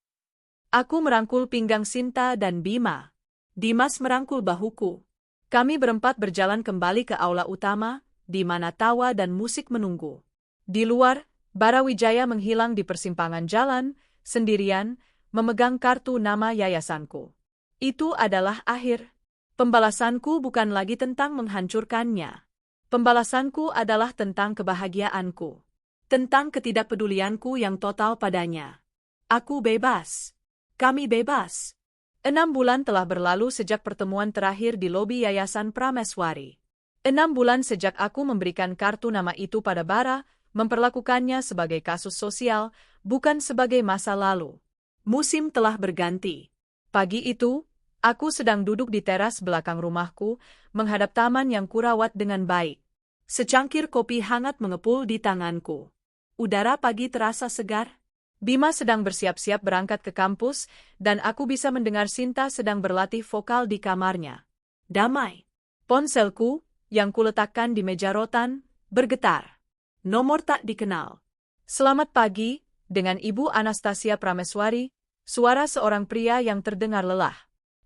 Aku merangkul pinggang Sinta dan Bima. Dimas merangkul bahuku. Kami berempat berjalan kembali ke aula utama, di mana tawa dan musik menunggu. Di luar, Bara Wijaya menghilang di persimpangan jalan, sendirian, memegang kartu nama yayasanku. Itu adalah akhir. Pembalasanku bukan lagi tentang menghancurkannya. Pembalasanku adalah tentang kebahagiaanku. Tentang ketidakpedulianku yang total padanya. Aku bebas. Kami bebas. 6 bulan telah berlalu sejak pertemuan terakhir di lobi Yayasan Prameswari. 6 bulan sejak aku memberikan kartu nama itu pada Bara, memperlakukannya sebagai kasus sosial, bukan sebagai masa lalu. Musim telah berganti. Pagi itu, Aku sedang duduk di teras belakang rumahku, menghadap taman yang kurawat dengan baik. Secangkir kopi hangat mengepul di tanganku. Udara pagi terasa segar. Bima sedang bersiap-siap berangkat ke kampus, dan aku bisa mendengar Sinta sedang berlatih vokal di kamarnya. Damai. Ponselku, yang kuletakkan di meja rotan, bergetar. Nomor tak dikenal. Selamat pagi, dengan Ibu Anastasia Prameswari, suara seorang pria yang terdengar lelah.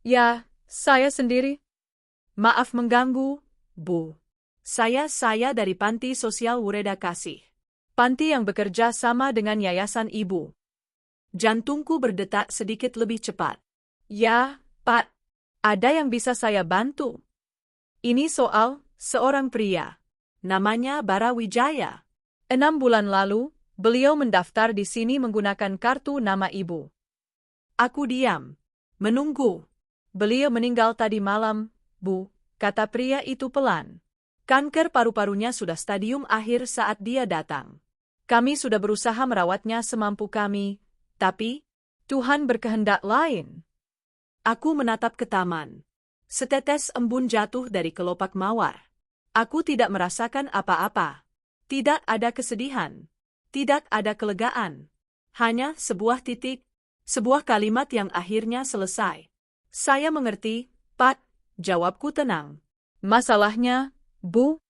Ya, saya sendiri. Maaf mengganggu, Bu. Saya dari Panti Sosial Wureda Kasih. Panti yang bekerja sama dengan yayasan Ibu. Jantungku berdetak sedikit lebih cepat. Ya, Pak. Ada yang bisa saya bantu? Ini soal seorang pria. Namanya Bara Wijaya. 6 bulan lalu, beliau mendaftar di sini menggunakan kartu nama Ibu. Aku diam. Menunggu. Beliau meninggal tadi malam, Bu, kata pria itu pelan. Kanker paru-parunya sudah stadium akhir saat dia datang. Kami sudah berusaha merawatnya semampu kami, tapi Tuhan berkehendak lain. Aku menatap ke taman. Setetes embun jatuh dari kelopak mawar. Aku tidak merasakan apa-apa. Tidak ada kesedihan. Tidak ada kelegaan. Hanya sebuah titik, sebuah kalimat yang akhirnya selesai. Saya mengerti, Pak, jawabku tenang. Masalahnya, Bu?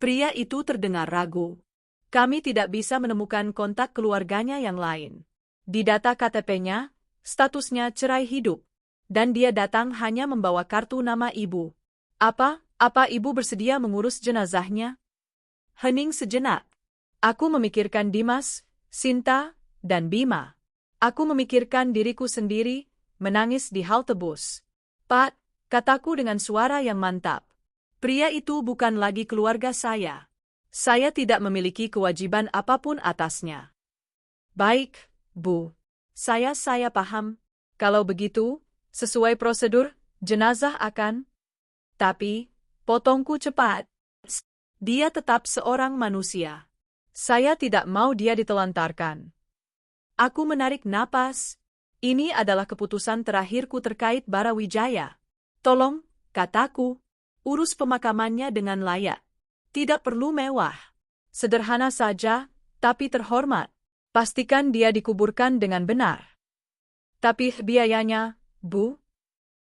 Pria itu terdengar ragu. Kami tidak bisa menemukan kontak keluarganya yang lain. Di data KTP-nya, statusnya cerai hidup. Dan dia datang hanya membawa kartu nama Ibu. Apa Ibu bersedia mengurus jenazahnya? Hening sejenak. Aku memikirkan Dimas, Sinta, dan Bima. Aku memikirkan diriku sendiri, menangis di halte bus. Pak, kataku dengan suara yang mantap. Pria itu bukan lagi keluarga saya. Saya tidak memiliki kewajiban apapun atasnya. Baik, Bu. Saya paham. Kalau begitu, sesuai prosedur, jenazah akan... Tapi, potongku cepat. Dia tetap seorang manusia. Saya tidak mau dia ditelantarkan. Aku menarik napas. Ini adalah keputusan terakhirku terkait Bara Wijaya. Tolong, kataku, urus pemakamannya dengan layak. Tidak perlu mewah. Sederhana saja, tapi terhormat. Pastikan dia dikuburkan dengan benar. Tapi biayanya, Bu?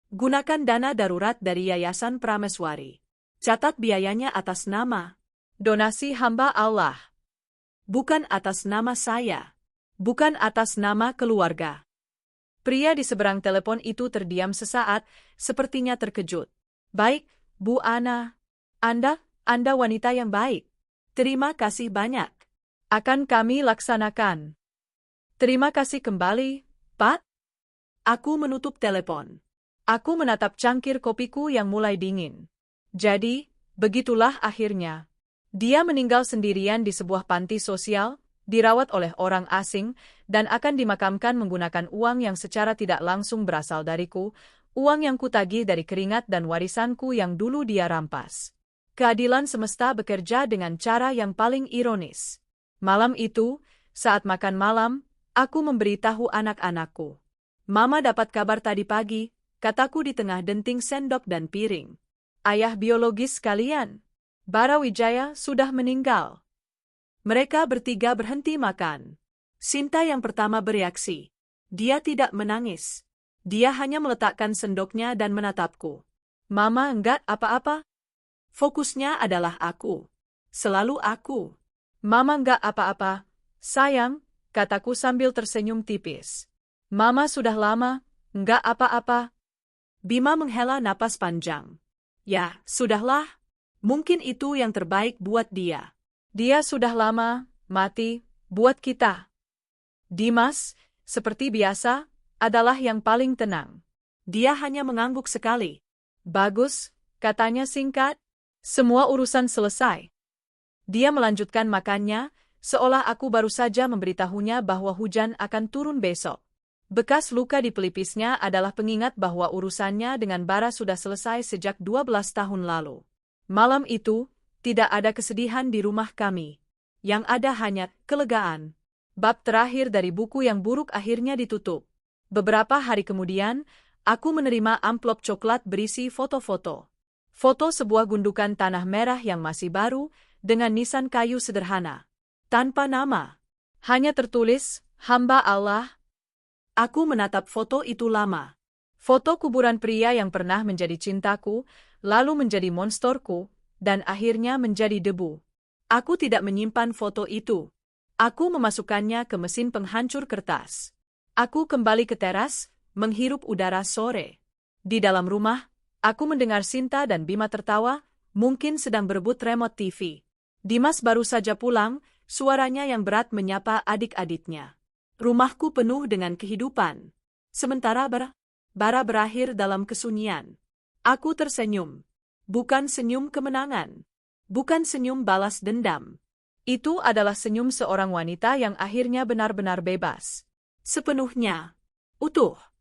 Gunakan dana darurat dari Yayasan Prameswari. Catat biayanya atas nama. Donasi hamba Allah. Bukan atas nama saya. Bukan atas nama keluarga. Pria di seberang telepon itu terdiam sesaat, sepertinya terkejut. Baik, Bu Ana. Anda wanita yang baik. Terima kasih banyak. Akan kami laksanakan. Terima kasih kembali, Pak. Aku menutup telepon. Aku menatap cangkir kopiku yang mulai dingin. Jadi, begitulah akhirnya. Dia meninggal sendirian di sebuah panti sosial, dirawat oleh orang asing, dan akan dimakamkan menggunakan uang yang secara tidak langsung berasal dariku, uang yang kutagih dari keringat dan warisanku yang dulu dia rampas. Keadilan semesta bekerja dengan cara yang paling ironis. Malam itu, saat makan malam, aku memberitahu anak-anakku. Mama dapat kabar tadi pagi, kataku di tengah denting sendok dan piring. Ayah biologis kalian, Bara Wijaya, sudah meninggal. Mereka bertiga berhenti makan. Sinta yang pertama bereaksi. Dia tidak menangis. Dia hanya meletakkan sendoknya dan menatapku. Mama enggak apa-apa. Fokusnya adalah aku. Selalu aku. Mama enggak apa-apa, sayang, kataku sambil tersenyum tipis. Mama sudah lama, enggak apa-apa. Bima menghela napas panjang. Ya, sudahlah. Mungkin itu yang terbaik buat dia. Dia sudah lama mati buat kita. Dimas, seperti biasa, adalah yang paling tenang. Dia hanya mengangguk sekali. Bagus, katanya singkat. Semua urusan selesai. Dia melanjutkan makannya, seolah aku baru saja memberitahunya bahwa hujan akan turun besok. Bekas luka di pelipisnya adalah pengingat bahwa urusannya dengan Bara sudah selesai sejak 12 tahun lalu. Malam itu, tidak ada kesedihan di rumah kami. Yang ada hanya kelegaan. Bab terakhir dari buku yang buruk akhirnya ditutup. Beberapa hari kemudian, Aku menerima amplop coklat berisi foto-foto. Foto sebuah gundukan tanah merah yang masih baru, dengan nisan kayu sederhana. Tanpa nama. Hanya tertulis, hamba Allah. Aku menatap foto itu lama. Foto kuburan pria yang pernah menjadi cintaku, lalu menjadi monsterku, dan akhirnya menjadi debu. Aku tidak menyimpan foto itu. Aku memasukkannya ke mesin penghancur kertas. Aku kembali ke teras, menghirup udara sore. Di dalam rumah, aku mendengar Sinta dan Bima tertawa, mungkin sedang berebut remote TV. Dimas baru saja pulang, suaranya yang berat menyapa adik-adiknya. Rumahku penuh dengan kehidupan. Sementara bara berakhir dalam kesunyian. Aku tersenyum. Bukan senyum kemenangan. Bukan senyum balas dendam. Itu adalah senyum seorang wanita yang akhirnya benar-benar bebas. Sepenuhnya. Utuh.